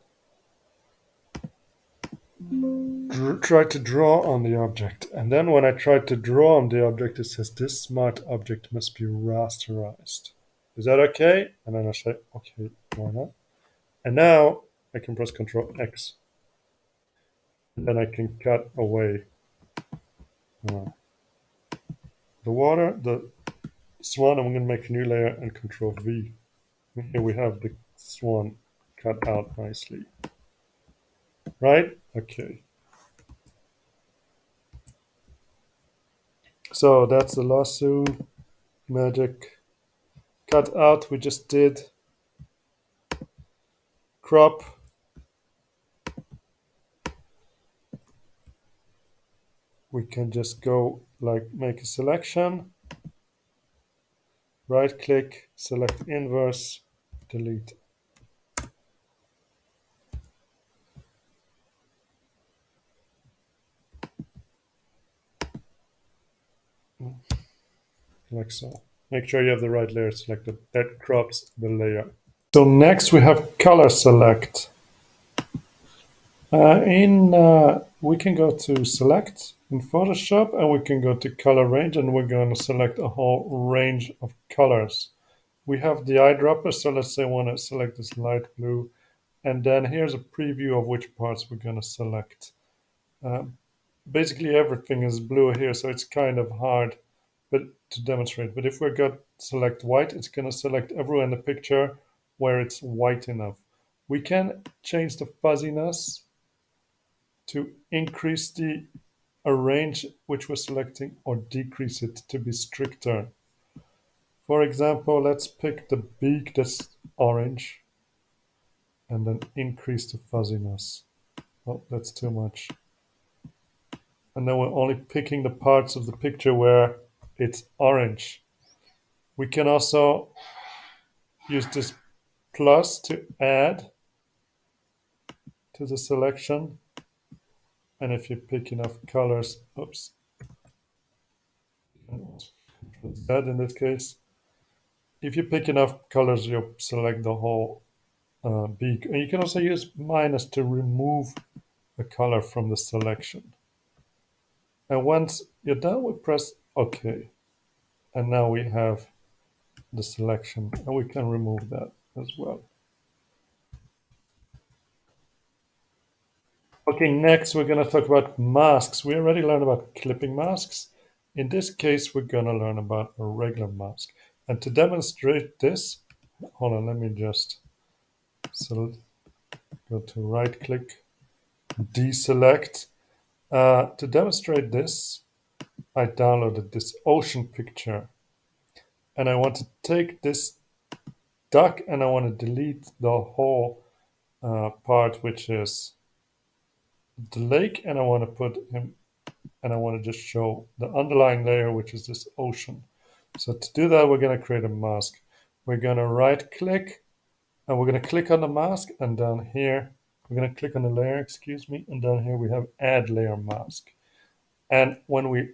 Speaker 1: tried to draw on the object. And then when I tried to draw on the object, it says this smart object must be rasterized. Is that okay? And then I say, okay, why not? And now I can press Ctrl X. And then I can cut away the water, the swan. I'm going to make a new layer and Control V. And here we have the swan cut out nicely. Right? Okay. So that's the lasso magic cut out, we just did crop. We can just go like make a selection, right click, select inverse, delete. Like so. Make sure you have the right layer selected. That crops the layer. So next we have color select. We can go to select in Photoshop and we can go to color range and we're going to select a whole range of colors. We have the eyedropper, so let's say I want to select this light blue, and then here's a preview of which parts we're going to select. Basically everything is blue here, so it's kind of hard but to demonstrate. But if we got select white, it's going to select everywhere in the picture where it's white enough. We can change the fuzziness to increase the range which we're selecting or decrease it to be stricter. For example, let's pick the beak that's orange and then increase the fuzziness. Oh, that's too much. And then we're only picking the parts of the picture where it's orange. We can also use this plus to add to the selection. And if you pick enough colors, oops, that in this case, if you pick enough colors, you'll select the whole beak. And you can also use minus to remove a color from the selection. And once you're done, we press OK. And now we have the selection, and we can remove that as well. Okay, next we're going to talk about masks. We already learned about clipping masks. In this case, we're going to learn about a regular mask. And to demonstrate this, hold on, let me just go to right click, deselect. To demonstrate this, I downloaded this ocean picture. And I want to take this duck and I want to delete the whole part, which is the lake, and I want to put him, and I want to just show the underlying layer, which is this ocean. So to do that, we're going to create a mask. We're going to right click and we're going to click on the mask, and down here, we're going to click on the layer, excuse me, and down here we have add layer mask. And when we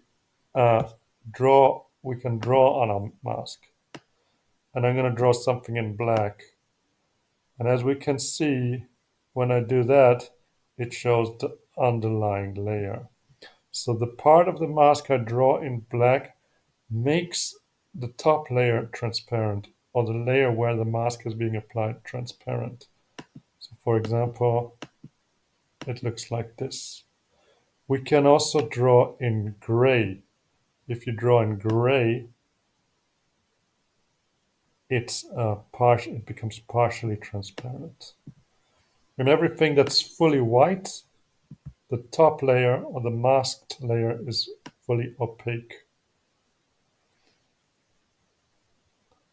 Speaker 1: draw, we can draw on a mask. And I'm going to draw something in black. And as we can see, when I do that, it shows the underlying layer. So the part of the mask I draw in black makes the top layer transparent, or the layer where the mask is being applied transparent. So for example, it looks like this. We can also draw in gray. If you draw in gray, it becomes partially transparent. And everything that's fully white, the top layer or the masked layer is fully opaque.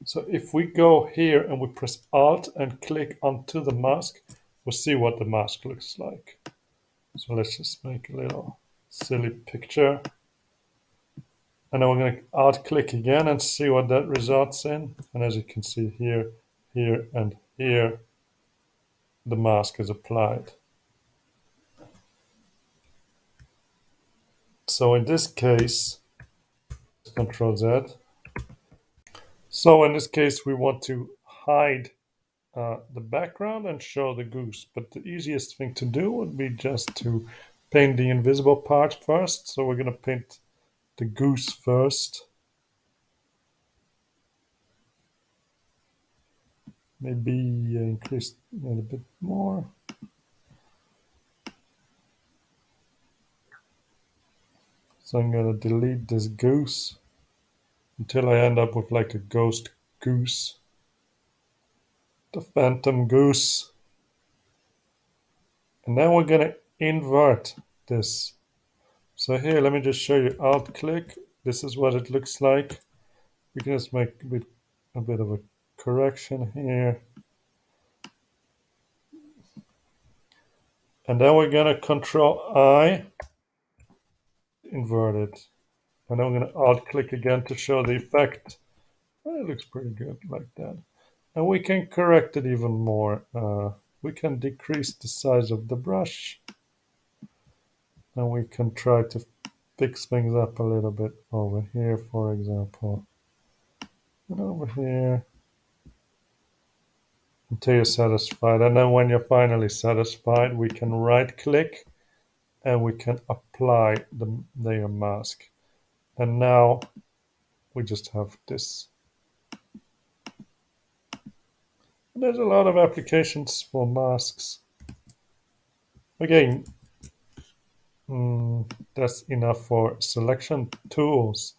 Speaker 1: So if we go here and we press Alt and click onto the mask, we'll see what the mask looks like. So let's just make a little silly picture. And then we're going to Alt click again and see what that results in. And as you can see here, here, and here, the mask is applied. So in this case, Control Z. So in this case, we want to hide the background and show the goose. But the easiest thing to do would be just to paint the invisible part first. So we're going to paint the goose first. Maybe increase it a bit more. So I'm going to delete this goose until I end up with like a ghost goose. The phantom goose. And then we're going to invert this. So here, let me just show you. Alt click. This is what it looks like. We can just make a bit of a correction here. And then we're going to Control I, invert it. And then we're going to Alt click again to show the effect. It looks pretty good like that. And we can correct it even more. We can decrease the size of the brush. And we can try to fix things up a little bit over here, for example. And over here. Until you're satisfied. And then when you're finally satisfied, we can right click and we can apply the layer mask. And now we just have this. And there's a lot of applications for masks. Again, that's enough for selection tools.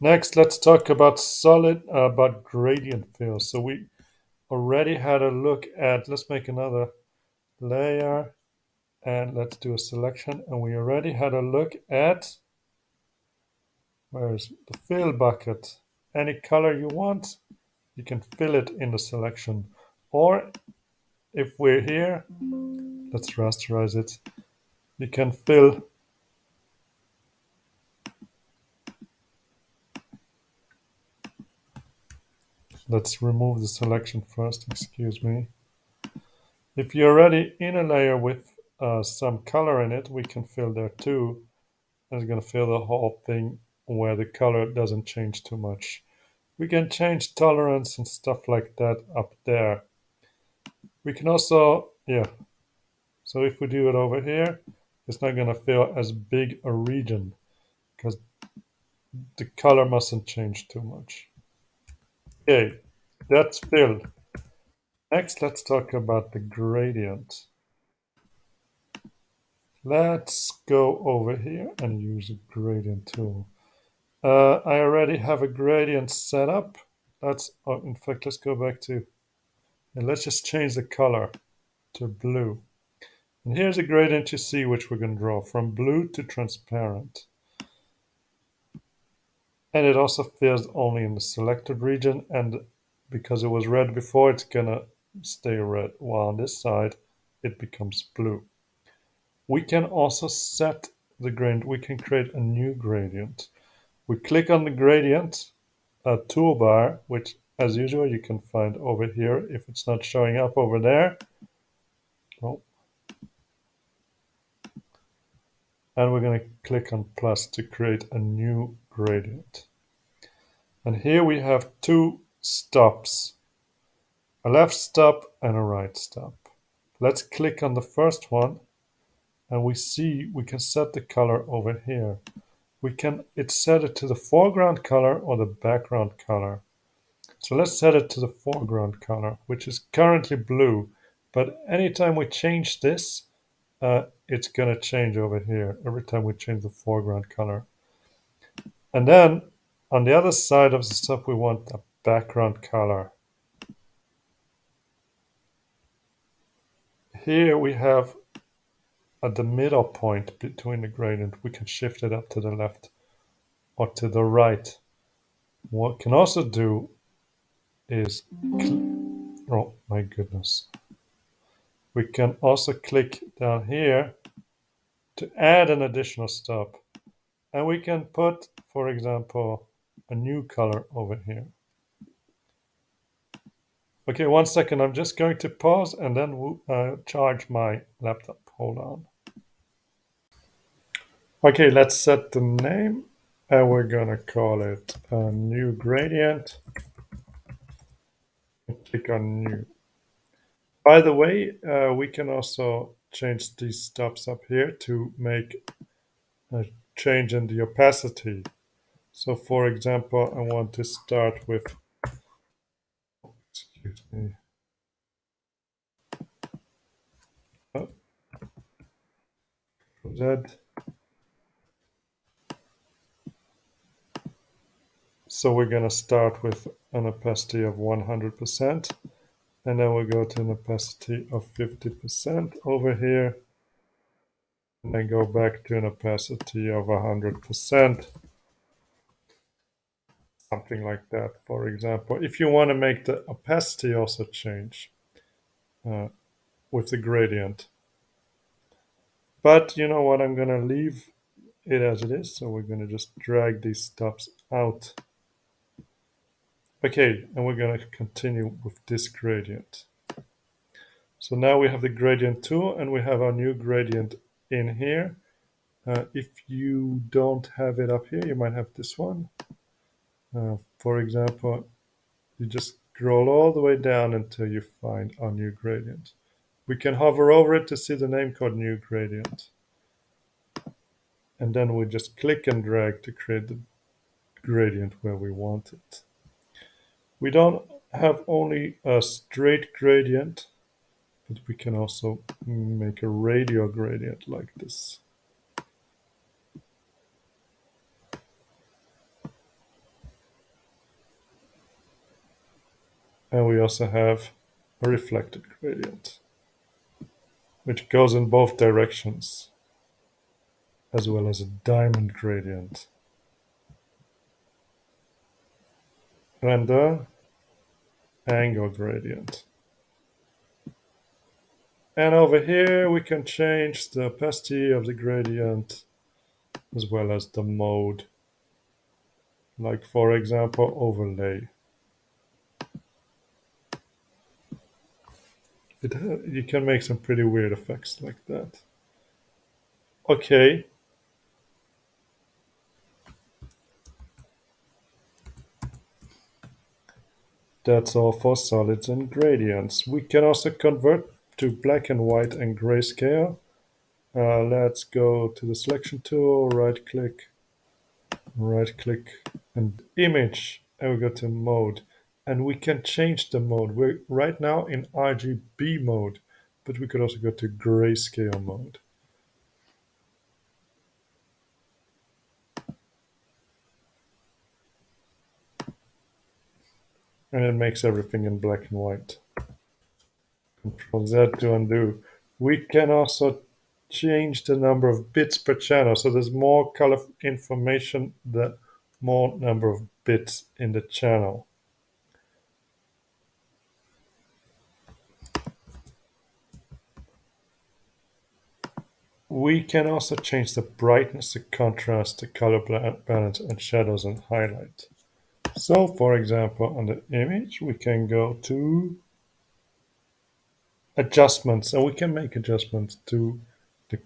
Speaker 1: Next, let's talk about about gradient fill. So we already had a look at, let's make another layer and let's do a selection. And we already had a look at, where's the fill bucket? Any color you want, you can fill it in the selection. Or if we're here, let's rasterize it. You can fill Let's remove the selection first, excuse me. If you're already in a layer with some color in it, we can fill there too. And it's going to fill the whole thing where the color doesn't change too much. We can change tolerance and stuff like that up there. We can also, so if we do it over here, it's not going to fill as big a region because the color mustn't change too much. Okay, that's filled. Next, let's talk about the gradient. Let's go over here and use a gradient tool. I already have a gradient set up. In fact, let's go back to, and let's just change the color to blue. And here's a gradient you see which we're going to draw from blue to transparent. And it also fills only in the selected region, and because it was red before, it's going to stay red, while on this side it becomes blue. We can also set the gradient. We can create a new gradient. We click on the gradient toolbar, which as usual you can find over here if it's not showing up over there. Oh. And we're going to click on plus to create a new gradient. And here we have two stops, a left stop and a right stop. Let's click on the first one and we see we can set the color over here. It's set it to the foreground color or the background color. So let's set it to the foreground color, which is currently blue. But anytime we change this, it's going to change over here every time we change the foreground color. And then on the other side of the stuff, we want a background color. Here we have at the middle point between the gradient, we can shift it up to the left or to the right. What we can also do is, oh my goodness. We can also click down here to add an additional stop. And we can put, for example, a new color over here. Okay, 1 second. I'm just going to pause and then charge my laptop. Hold on. Okay, let's set the name. And we're going to call it a new gradient. Click on new. By the way, we can also change these stops up here to make a change in the opacity. So for example, I want to start with, excuse me. Oh, Z. So we're going to start with an opacity of 100%. And then we'll go to an opacity of 50% over here. And then go back to an opacity of 100% something like that. For example, if you want to make the opacity also change uh, with the gradient. But you know what? I'm going to leave it as it is. So we're going to just drag these stops out. Okay, and we're going to continue with this gradient. So now we have the gradient tool and we have our new gradient in here. If you don't have it up here, you might have this one. For example, you just scroll all the way down until you find our new gradient. We can hover over it to see the name called new gradient. And then we just click and drag to create the gradient where we want it. We don't have only a straight gradient, but we can also make a radial gradient like this. And we also have a reflected gradient, which goes in both directions, as well as a diamond gradient. And a angle gradient. And over here we can change the opacity of the gradient as well as the mode. Like for example, overlay. You can make some pretty weird effects like that. Okay. That's all for solids and gradients. We can also convert to black and white and grayscale. Let's go to the selection tool, right click, and image, and we go to mode. And we can change the mode. We're right now in RGB mode, but we could also go to grayscale mode. And it makes everything in black and white. Control Z to undo. We can also change the number of bits per channel. So there's more color information, the more number of bits in the channel. We can also change the brightness, the contrast, the color balance, and shadows and highlight. So, for example, on the image, we can go to adjustments, and we can make adjustments to the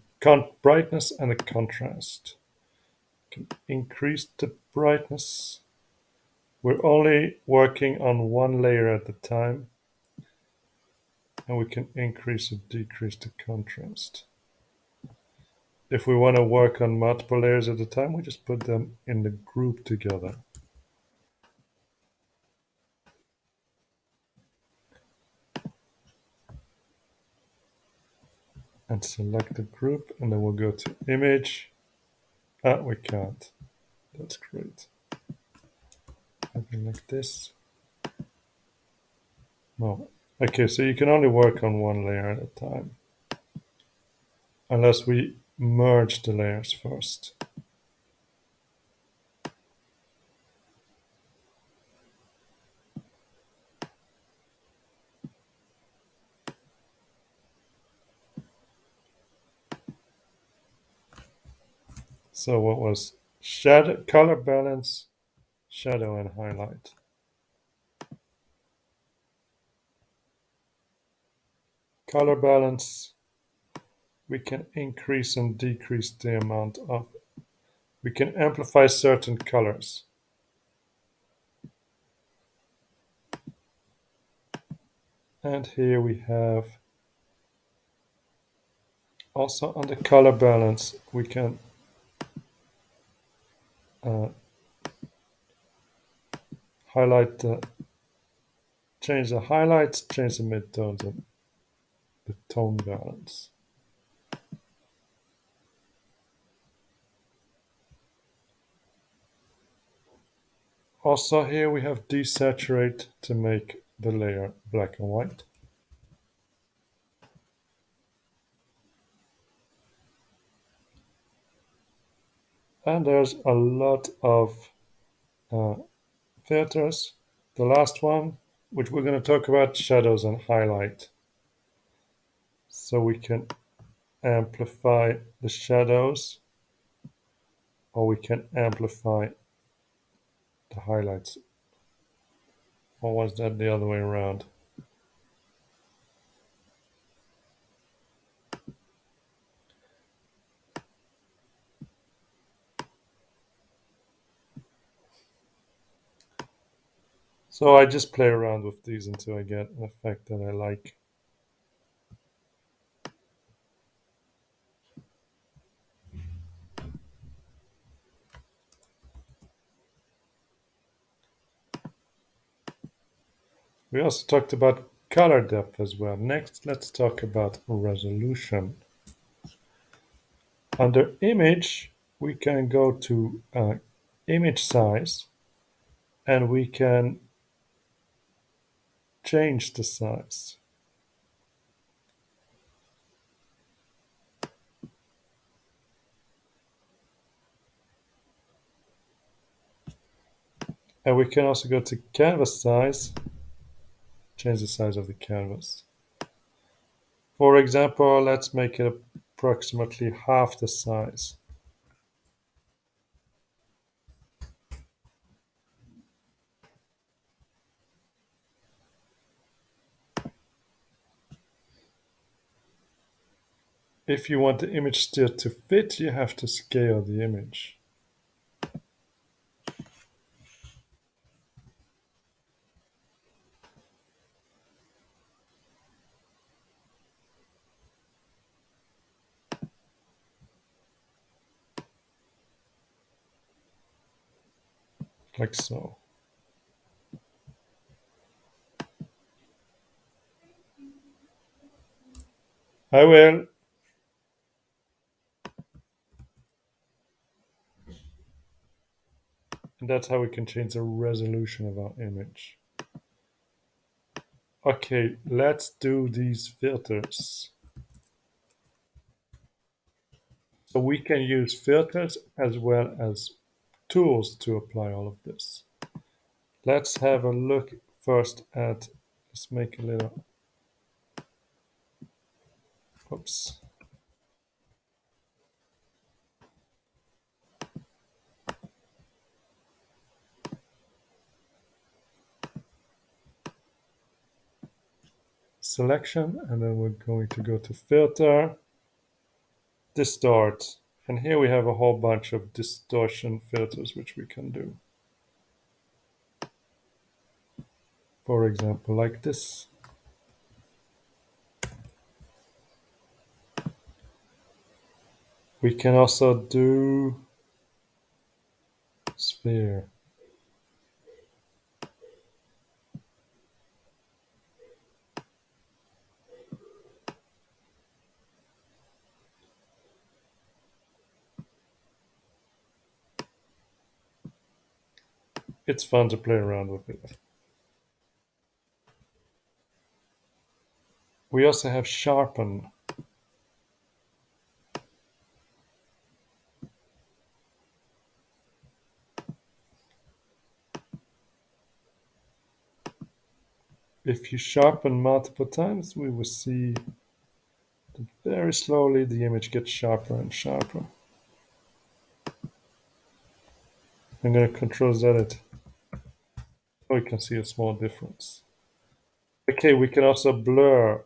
Speaker 1: brightness and the contrast. We can increase the brightness. We're only working on one layer at a time, and we can increase or decrease the contrast. If we want to work on multiple layers at a time, we just put them in the group together. And select the group, and then we'll go to image. We can't. That's great. Something like this. No. Okay, so you can only work on one layer at a time. Unless we merge the layers first. So what was shadow, color balance, shadow and highlight. Color balance, we can increase and decrease the amount of, we can amplify certain colors. And here we have, also on the color balance, we can highlight the, change the highlights, change the midtones and the tone balance. Also here we have desaturate to make the layer black and white. And there's a lot of filters. The last one, which we're going to talk about, shadows and highlight. So we can amplify the shadows, or we can amplify the highlights. Or was that the other way around? So I just play around with these until I get an effect that I like. We also talked about color depth as well. Next, let's talk about resolution. Under image, we can go to image size, and we can change the size. And we can also go to canvas size, change the size of the canvas. For example, let's make it approximately half the size. If you want the image still to fit, you have to scale the image. Like so. I will. And that's how we can change the resolution of our image. Okay, let's do these filters. So we can use filters as well as tools to apply all of this. Let's have a look first at, let's make a little, oops. Selection, and then we're going to go to filter, distort. And here we have a whole bunch of distortion filters which we can do. For example, like this. We can also do sphere. It's fun to play around with it. We also have sharpen. If you sharpen multiple times, we will see that very slowly the image gets sharper and sharper. I'm going to control Z it so we can see a small difference. Okay, we can also blur.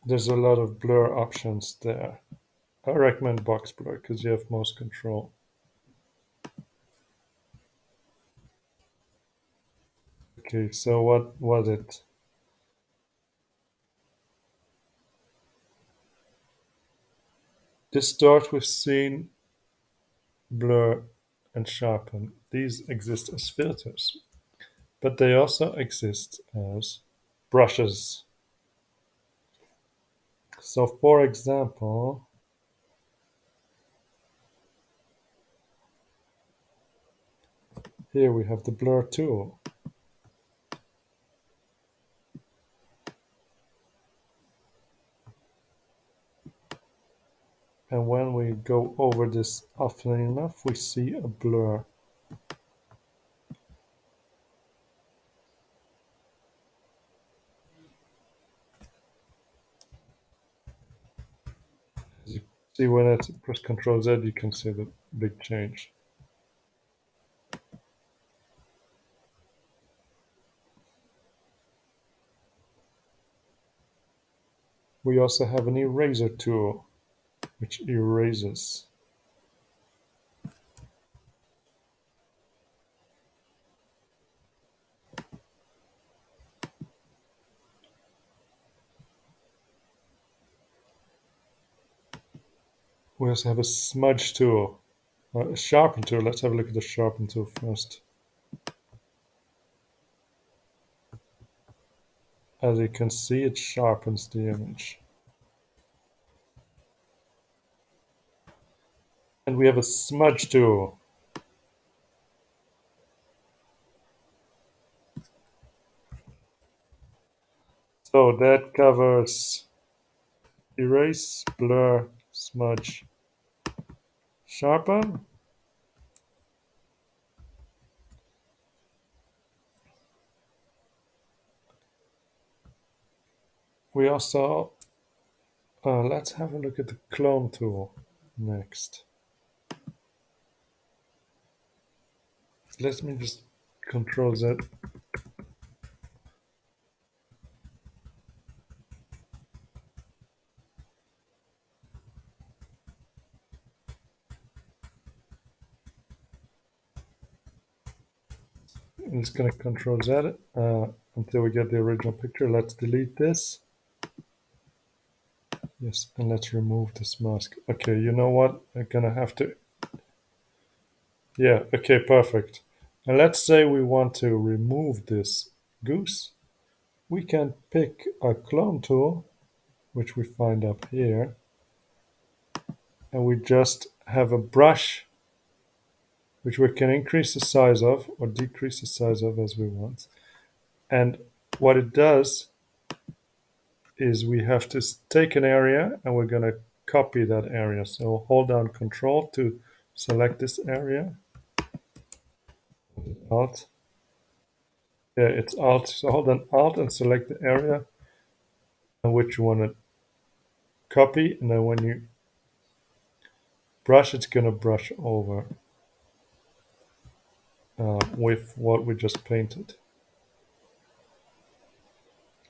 Speaker 1: There's a lot of blur options there. I recommend box blur because you have most control. Okay, so what was it? Distort we've seen, blur and sharpen. These exist as filters, but they also exist as brushes. So for example, here we have the blur tool. And when we go over this often enough, we see a blur. As you see, when I press Ctrl Z, you can see the big change. We also have an eraser tool, which erases. We also have a smudge tool, a sharpen tool. Let's have a look at the sharpen tool first. As you can see, it sharpens the image. And we have a smudge tool. So that covers erase, blur, smudge, sharpen. We also, let's have a look at the clone tool next. Let me just control Z. I'm just going to control Z until we get the original picture. Let's delete this. Yes, and let's remove this mask. Okay, you know what? I'm going to have to. Yeah, okay, perfect. And let's say we want to remove this goose. We can pick a clone tool, which we find up here, and we just have a brush which we can increase the size of or decrease the size of as we want. And what it does is we have to take an area and we're going to copy that area. So hold down Control to select this area. Alt. Yeah, it's Alt. So hold down Alt and select the area in which you want to copy. And then when you brush, it's going to brush over with what we just painted.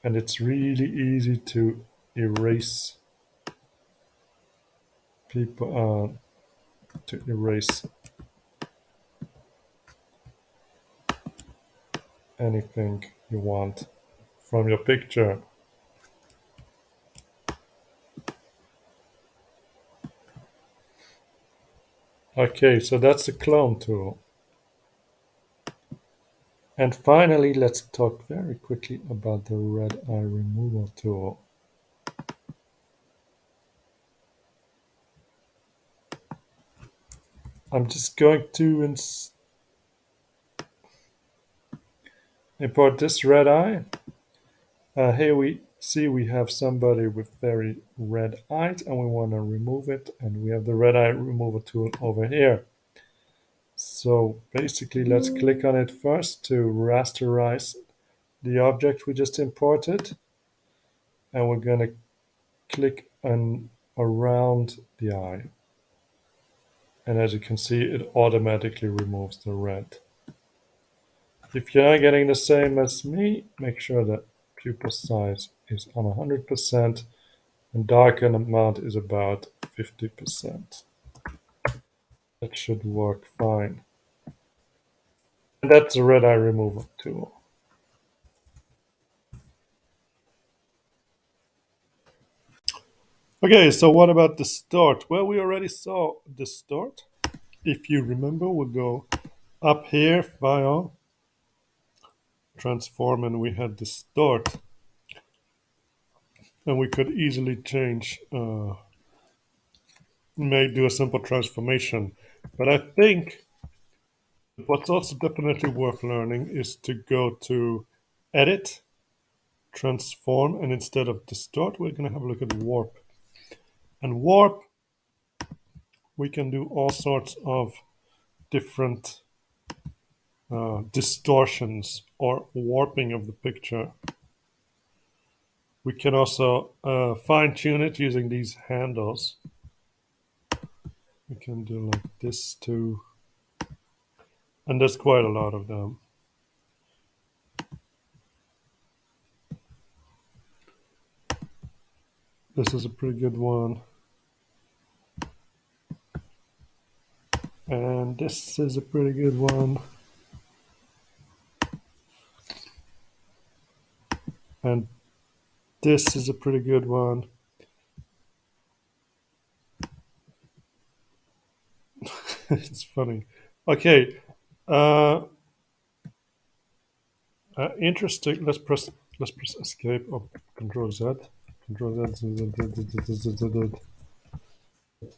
Speaker 1: And it's really easy to erase people, to erase anything you want from your picture. Okay, so that's the clone tool. And finally, let's talk very quickly about the red eye removal tool. I'm just going to import this red eye. Here we see we have somebody with very red eyes and we want to remove it, and we have the red eye removal tool over here. So basically, let's click on it first to rasterize the object we just imported, and we're going to click on around the eye. And as you can see, it automatically removes the red. If you're not getting the same as me, make sure that pupil size is on 100% and darken amount is about 50%. That should work fine. And that's the red eye removal tool. Okay, so what about the start? Well, we already saw the start. if you remember, we'll go up here, File, Transform, and we had Distort. And we could easily change, may do a simple transformation. But I think what's also definitely worth learning is to go to Edit, Transform, and instead of Distort, we're going to have a look at Warp. And Warp, we can do all sorts of different distortions or warping of the picture. We can also fine tune it using these handles. We can do like this too. And there's quite a lot of them. This is a pretty good one. And this is a pretty good one. And this is a pretty good one. It's funny. Okay. Interesting. Let's press escape or control Z. Control Z.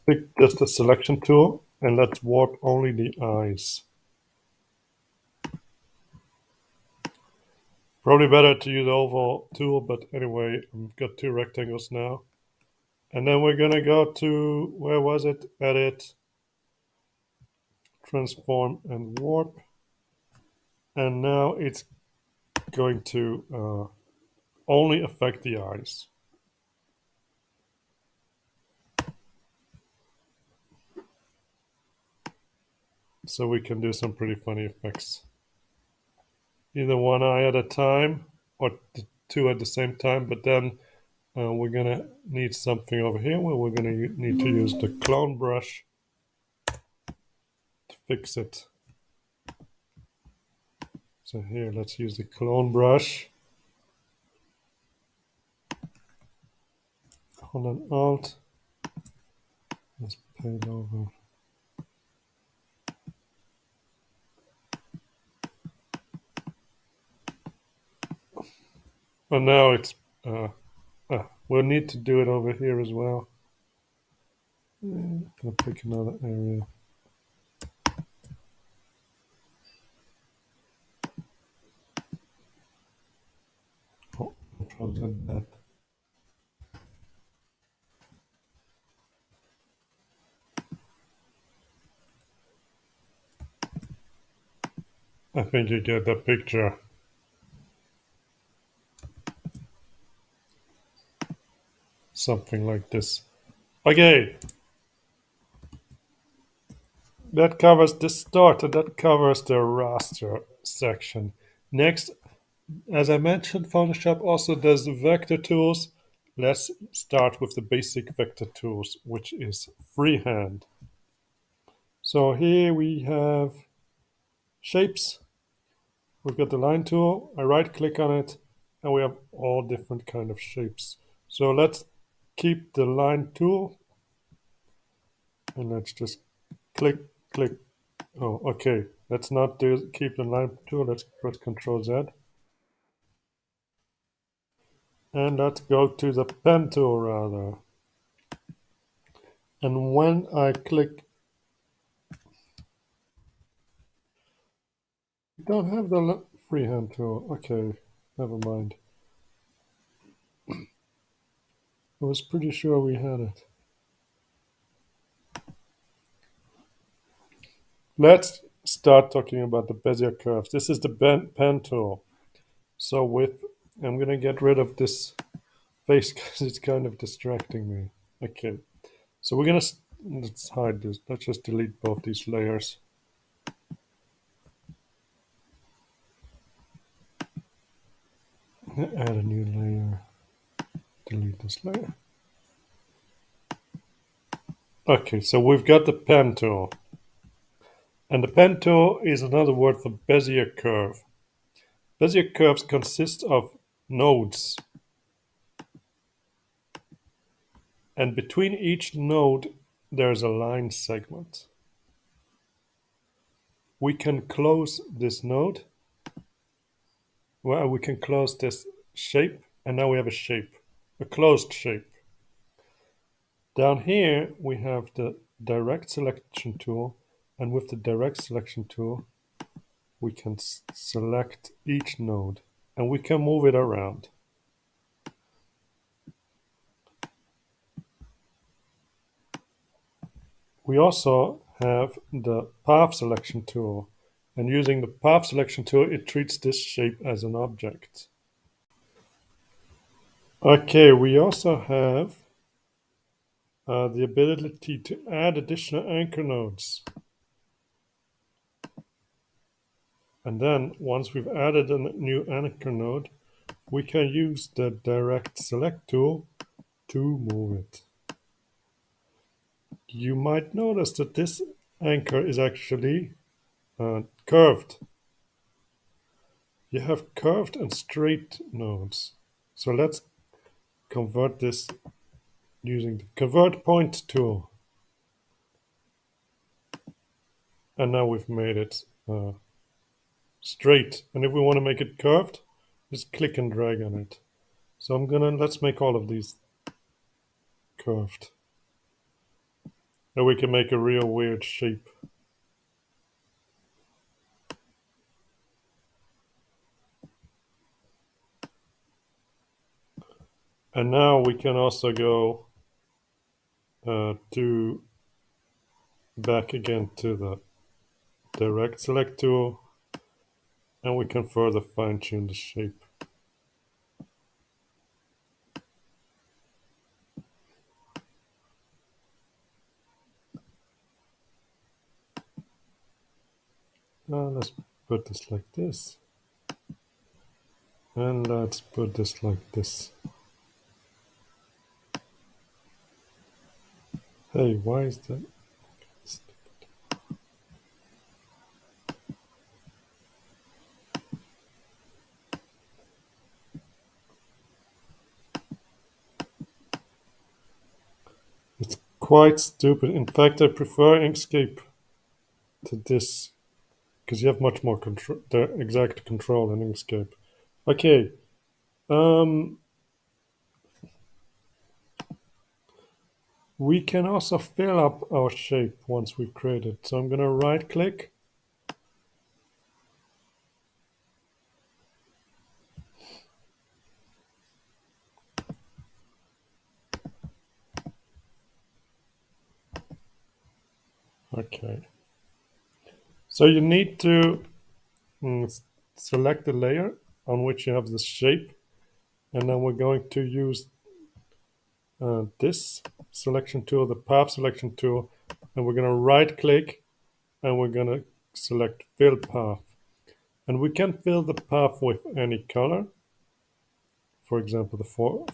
Speaker 1: Pick just the selection tool and let's warp only the eyes. Probably better to use the oval tool, but anyway, I've got two rectangles now. And then we're gonna go to, where was it? Edit, transform, and warp. And now it's going to only affect the eyes. So we can do some pretty funny effects. Either one eye at a time or two at the same time, but then we're gonna need something over here where we're gonna need to use the clone brush to fix it. So here, let's use the clone brush. Hold on Alt. Let's paint over. And now it's we'll need to do it over here as well. Gonna pick another area. Oh, control that. I think you get the picture. Something like this. Okay. That covers the start and that covers the raster section. Next, as I mentioned, Photoshop also does vector tools. Let's start with the basic vector tools, which is freehand. So here we have shapes. We've got the line tool. I right click on it and we have all different kind of shapes. So let's keep the line tool and let's just click. Oh, okay. Let's not keep the line tool. Let's press Control Z. And let's go to the pen tool rather. And when I click, we don't have the freehand tool. Okay, never mind. I was pretty sure we had it. Let's start talking about the Bezier curves. This is the pen tool. So I'm going to get rid of this face because it's kind of distracting me. Okay, so we're going to, let's hide this. Let's just delete both these layers. Add a new layer. Delete this layer. Okay, so we've got the pen tool. And the pen tool is another word for Bezier curve. Bezier curves consist of nodes. And between each node, there's a line segment. we can close this node. Well, we can close this shape, and now we have a shape, a closed shape. Down here, we have the direct selection tool, and with the direct selection tool, we can select each node, and we can move it around. We also have the path selection tool, and using the path selection tool, it treats this shape as an object. Okay, we also have the ability to add additional anchor nodes. And then once we've added a new anchor node, we can use the direct select tool to move it. You might notice that this anchor is actually curved. You have curved and straight nodes. So let's convert this using the convert point tool. And now we've made it straight. And if we want to make it curved, just click and drag on it. So let's make all of these curved. Now we can make a real weird shape. And now we can also go back again to the direct select tool, and we can further fine tune the shape. Let's put this like this. And let's put this like this. Hey, why is that? It's quite stupid. In fact, I prefer Inkscape to this because you have much more control, the exact control in Inkscape. Okay. We can also fill up our shape once we've created. So I'm going to right click. Okay. So you need to select the layer on which you have the shape. And then we're going to use this selection tool, the path selection tool, and we're going to right click and we're going to select fill path. And we can fill the path with any color, for example, the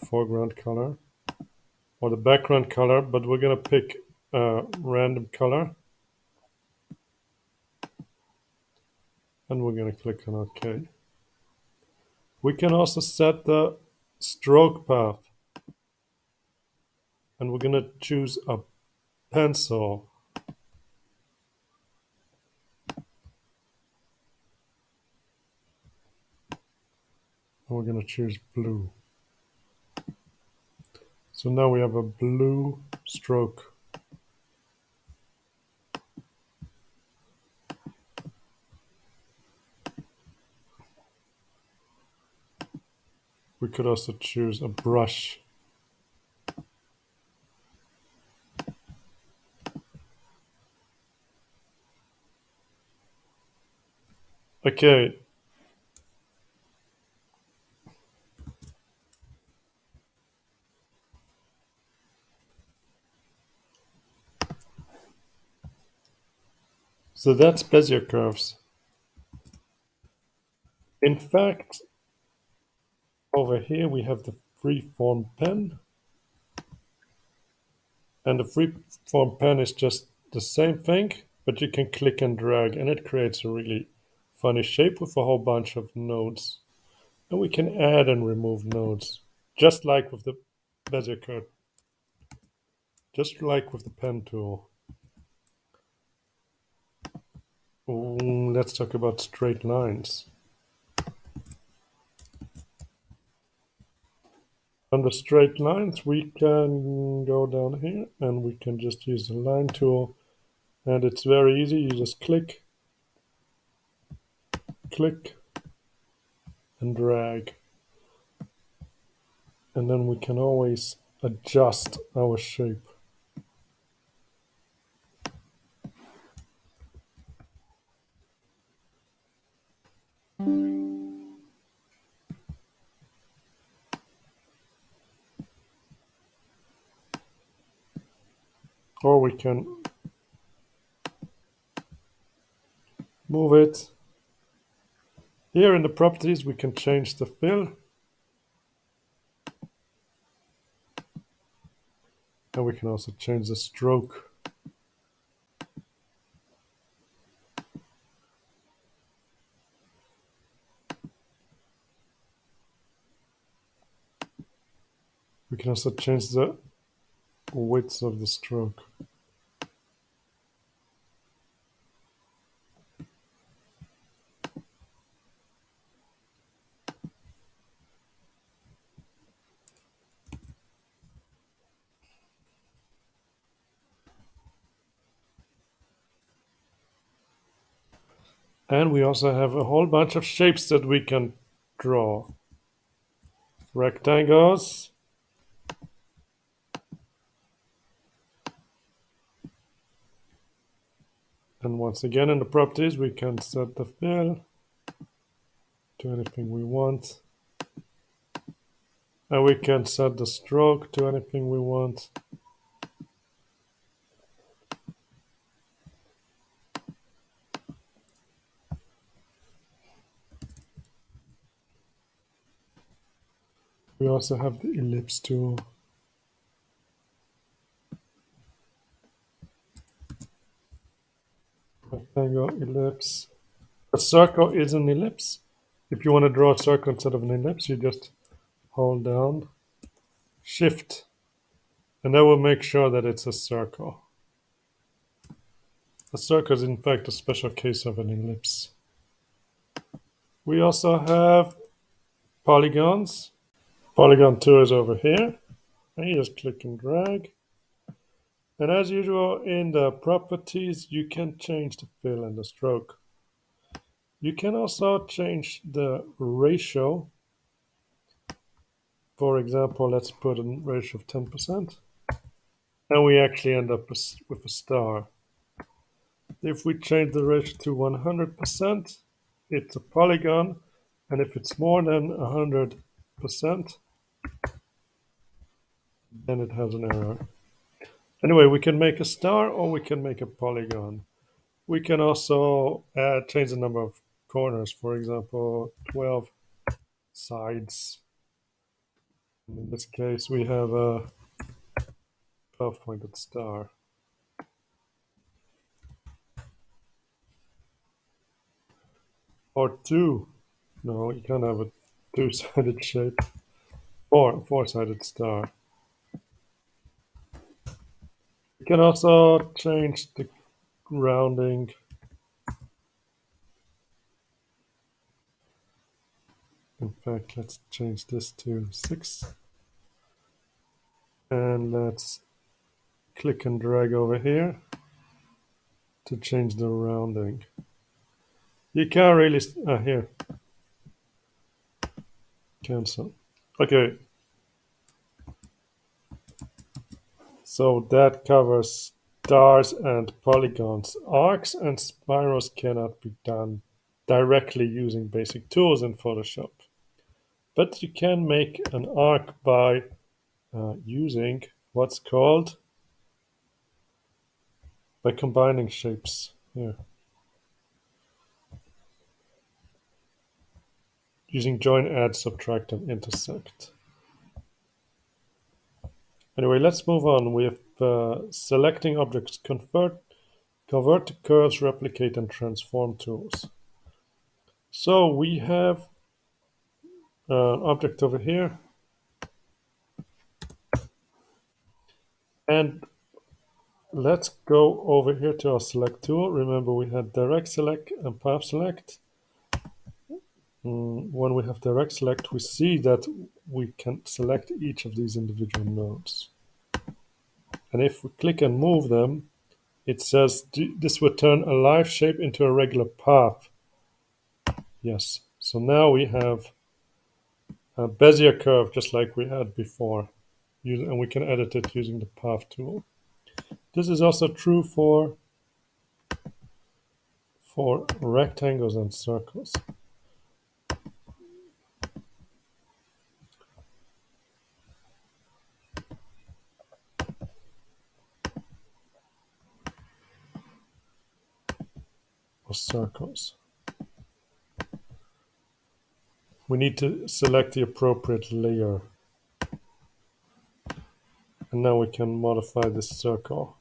Speaker 1: foreground color or the background color, but we're going to pick a random color and we're going to click on OK. We can also set the stroke path and we're going to choose a pencil. And we're going to choose blue. So now we have a blue stroke. We could also choose a brush. Okay. So that's Bezier curves. In fact, over here we have the freeform pen. And the freeform pen is just the same thing, but you can click and drag and it creates a really funny shape with a whole bunch of nodes. And we can add and remove nodes, just like with the Bezier curve, just like with the pen tool. Let's talk about straight lines. Under straight lines, we can go down here and we can just use the line tool. And it's very easy. You just click, click, and drag. And then we can always adjust our shape. Or we can move it. Here in the properties, we can change the fill. And we can also change the stroke. We can also change the width of the stroke. And we also have a whole bunch of shapes that we can draw. Rectangles. And once again in the properties, we can set the fill to anything we want. And we can set the stroke to anything we want. We also have the ellipse tool. Rectangle, ellipse. A circle is an ellipse. If you want to draw a circle instead of an ellipse, you just hold down Shift, and that will make sure that it's a circle. A circle is in fact a special case of an ellipse. We also have polygons. Polygon 2 is over here. And you just click and drag. And as usual, in the properties, you can change the fill and the stroke. You can also change the ratio. For example, let's put a ratio of 10%. And we actually end up with a star. If we change the ratio to 100%, it's a polygon. And if it's more than 100%, then it has an error. Anyway, we can make a star or we can make a polygon. We can also change the number of corners, for example, 12 sides. In this case, we have a 12-pointed star. Or two. No, you can't have a two-sided shape. Four-sided star. You can also change the rounding. In fact, let's change this to 6. And let's click and drag over here to change the rounding. You can't really, here, cancel. Okay. So that covers stars and polygons. Arcs and spirals cannot be done directly using basic tools in Photoshop. But you can make an arc by using what's called, by combining shapes here. Using join, add, subtract, and intersect. Anyway, let's move on with selecting objects, convert to curves, replicate, and transform tools. So we have an object over here. And let's go over here to our select tool. Remember we had direct select and path select. When we have direct select, we see that we can select each of these individual nodes. And if we click and move them, it says this will turn a live shape into a regular path. Yes. So now we have a Bezier curve just like we had before. And we can edit it using the path tool. This is also true for rectangles and circles. Or circles. We need to select the appropriate layer. And now we can modify this circle.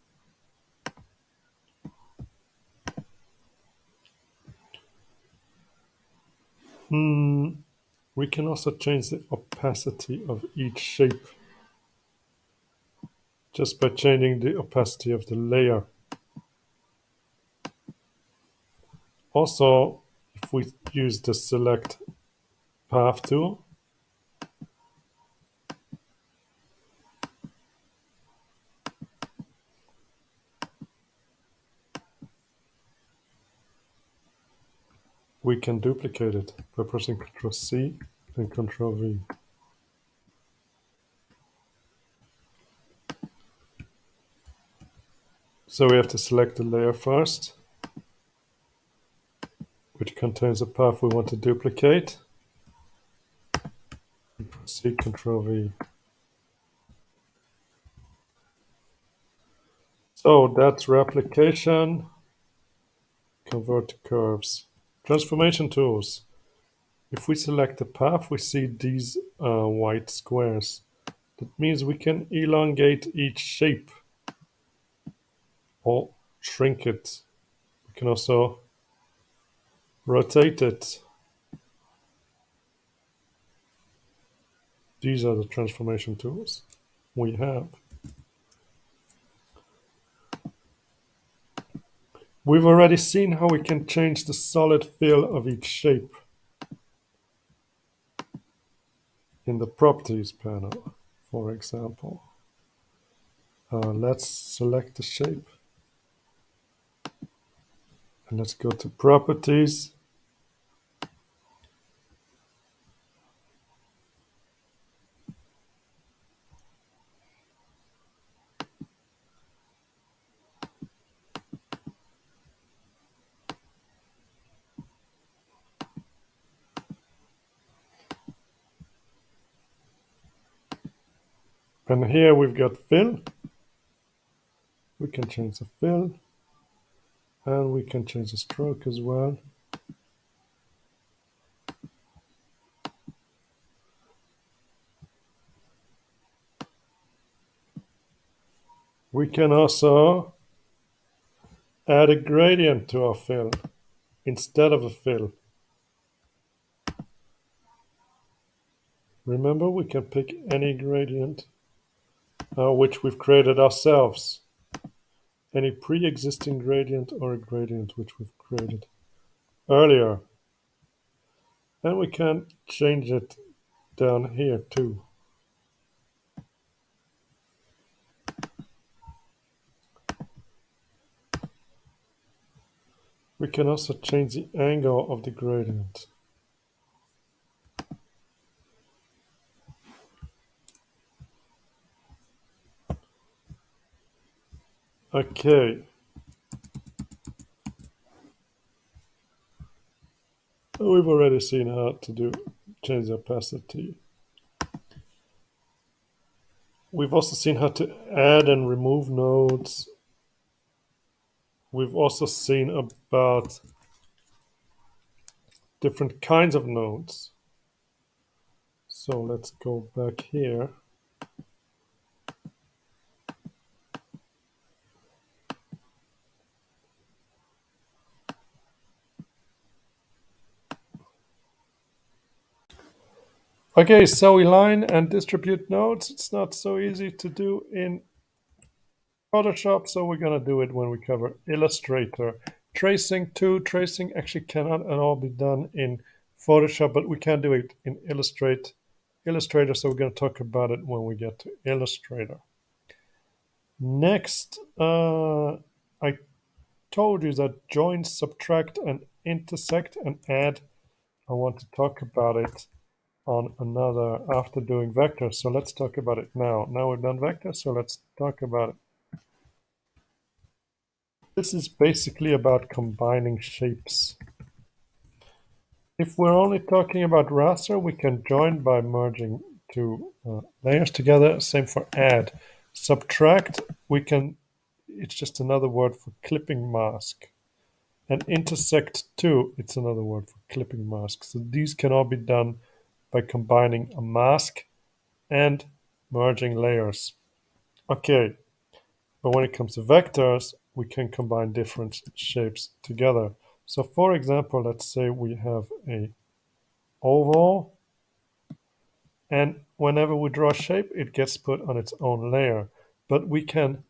Speaker 1: We can also change the opacity of each shape just by changing the opacity of the layer. Also, if we use the select path tool, we can duplicate it by pressing Ctrl C and Ctrl V. So we have to select the layer first, which contains a path we want to duplicate. Ctrl C, Ctrl V. So that's replication. Convert to curves. Transformation tools. If we select the path, we see these white squares. That means we can elongate each shape or shrink it. We can also rotate it. These are the transformation tools we have. We've already seen how we can change the solid fill of each shape in the properties panel, for example. Let's select the shape. And let's go to properties. And here we've got fill. We can change the fill. And we can change the stroke as well. We can also add a gradient to our fill instead of a fill. Remember, we can pick any gradient which we've created ourselves. Any pre-existing gradient or a gradient which we've created earlier. And we can change it down here too. We can also change the angle of the gradient. Okay. We've already seen how to change the opacity. We've also seen how to add and remove nodes. We've also seen about different kinds of nodes. So let's go back here. Okay, so align and distribute nodes. It's not so easy to do in Photoshop, so we're going to do it when we cover Illustrator. Tracing too. Tracing actually cannot at all be done in Photoshop, but we can do it in Illustrator, so we're going to talk about it when we get to Illustrator. Next, I told you that join, subtract, and intersect and add. I want to talk about it on another after doing vectors. So let's talk about it now. Now we've done vectors, so let's talk about it. This is basically about combining shapes. If we're only talking about raster, we can join by merging two layers together. Same for add. Subtract, it's just another word for clipping mask. And intersect too, it's another word for clipping mask. So these can all be done by combining a mask and merging layers. Okay, but when it comes to vectors, we can combine different shapes together. So for example, let's say we have a oval, and whenever we draw a shape, it gets put on its own layer. But we can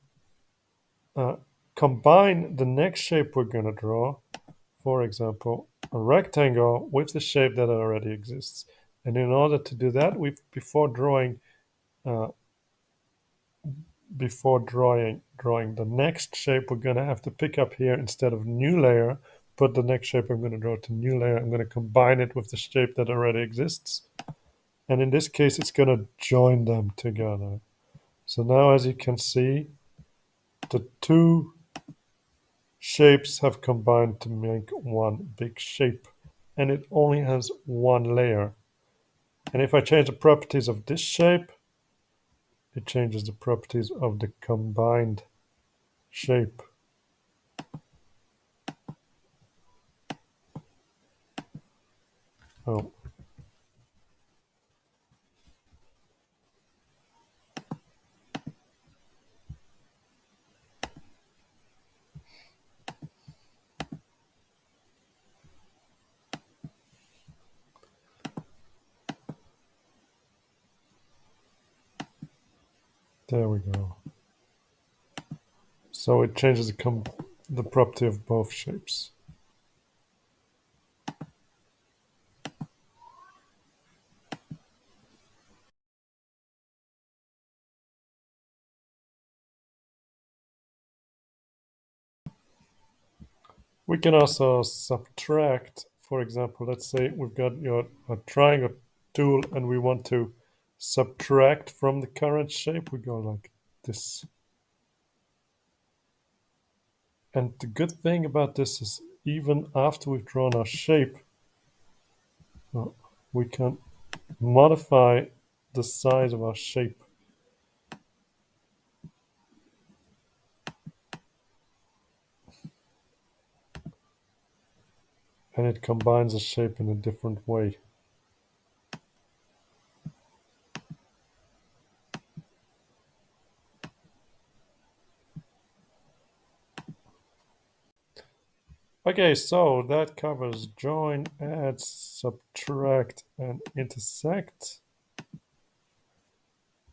Speaker 1: combine the next shape we're going to draw, for example, a rectangle, with the shape that already exists. And in order to do that, uh, before drawing the next shape, we're going to have to pick up here, instead of new layer, put the next shape I'm going to draw to new layer. I'm going to combine it with the shape that already exists. And in this case, it's going to join them together. So now, as you can see, the two shapes have combined to make one big shape. And it only has one layer. And if I change the properties of this shape, it changes the properties of the combined shape. Oh, there we go. So it changes the property of both shapes. We can also subtract. For example, let's say we've got a triangle tool and we want to subtract from the current shape. We go like this. And the good thing about this is, even after we've drawn our shape, we can modify the size of our shape. And it combines the shape in a different way. Okay, so that covers join, add, subtract, and intersect.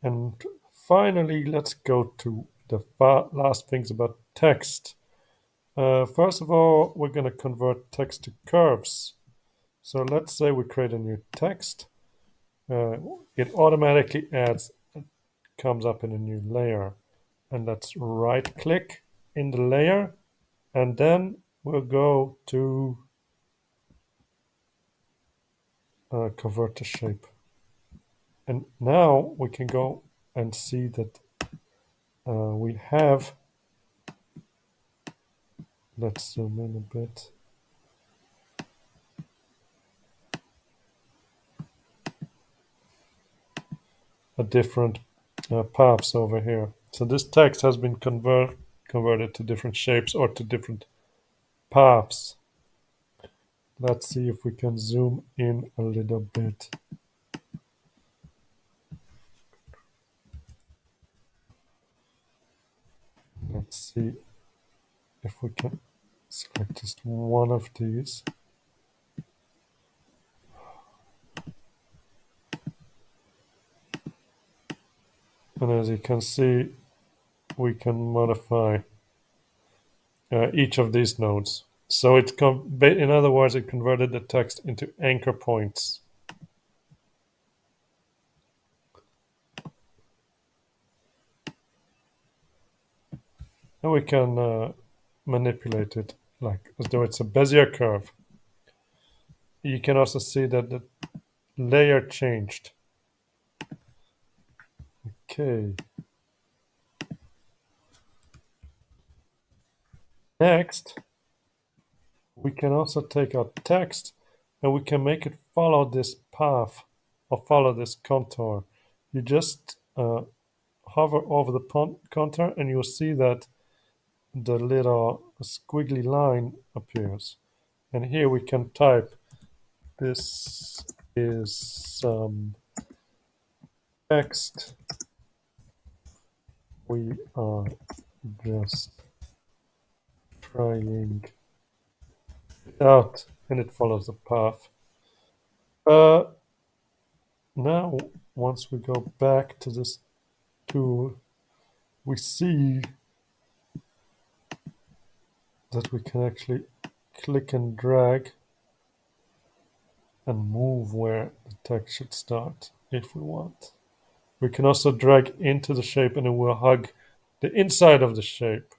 Speaker 1: And finally, let's go to the last things about text. First of all, we're going to convert text to curves. So let's say we create a new text. It automatically comes up in a new layer. And let's right click in the layer, and then we'll go to convert to shape. And now we can go and see that we have, let's zoom in a bit. A different paths over here. So this text has been converted to different shapes or to different paths. Let's see if we can zoom in a little bit. Let's see if we can select just one of these. And as you can see, we can modify each of these nodes. So in other words, it converted the text into anchor points. And we can manipulate it like as though it's a Bezier curve. You can also see that the layer changed. Okay. Next, we can also take our text and we can make it follow this path or follow this contour. You just hover over the contour and you'll see that the little squiggly line appears. And here we can type, this is some text we are just trying it out, and it follows the path. Now, once we go back to this tool, we see that we can actually click and drag and move where the text should start if we want. We can also drag into the shape and it will hug the inside of the shape.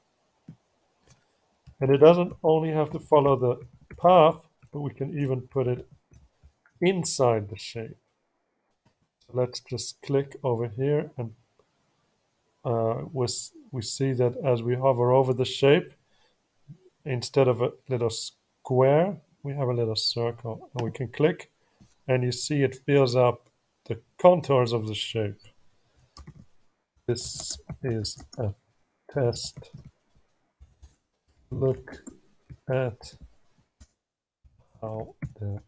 Speaker 1: And it doesn't only have to follow the path, but we can even put it inside the shape. So let's just click over here and we see that as we hover over the shape, instead of a little square, we have a little circle. And we can click and you see it fills up the contours of the shape. This is a test. Look at how the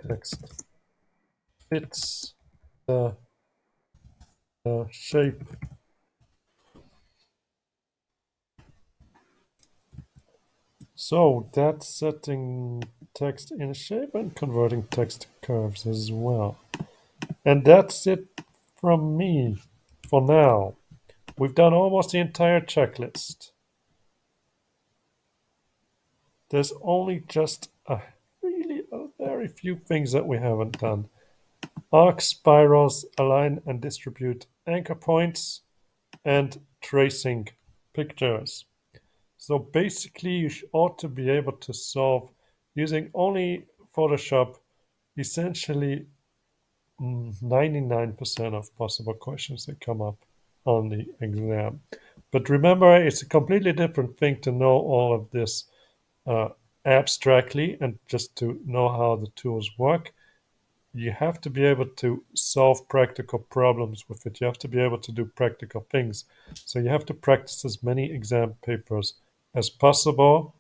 Speaker 1: text fits the shape. So that's setting text in a shape and converting text to curves as well. And that's it from me for now. We've done almost the entire checklist. There's only just a very few things that we haven't done. Arc spirals, align and distribute anchor points, and tracing pictures. So basically you ought to be able to solve using only Photoshop essentially 99% of possible questions that come up on the exam. But remember, it's a completely different thing to know all of this uh, abstractly and just to know how the tools work. You have to be able to solve practical problems with it. You have to be able to do practical things. So you have to practice as many exam papers as possible,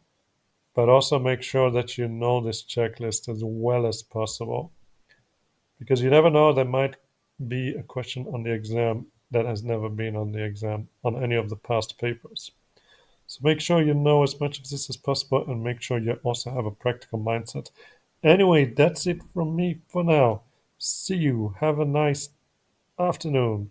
Speaker 1: but also make sure that you know this checklist as well as possible. Because you never know, there might be a question on the exam that has never been on the exam on any of the past papers. So make sure you know as much of this as possible and make sure you also have a practical mindset. Anyway, that's it from me for now. See you. Have a nice afternoon.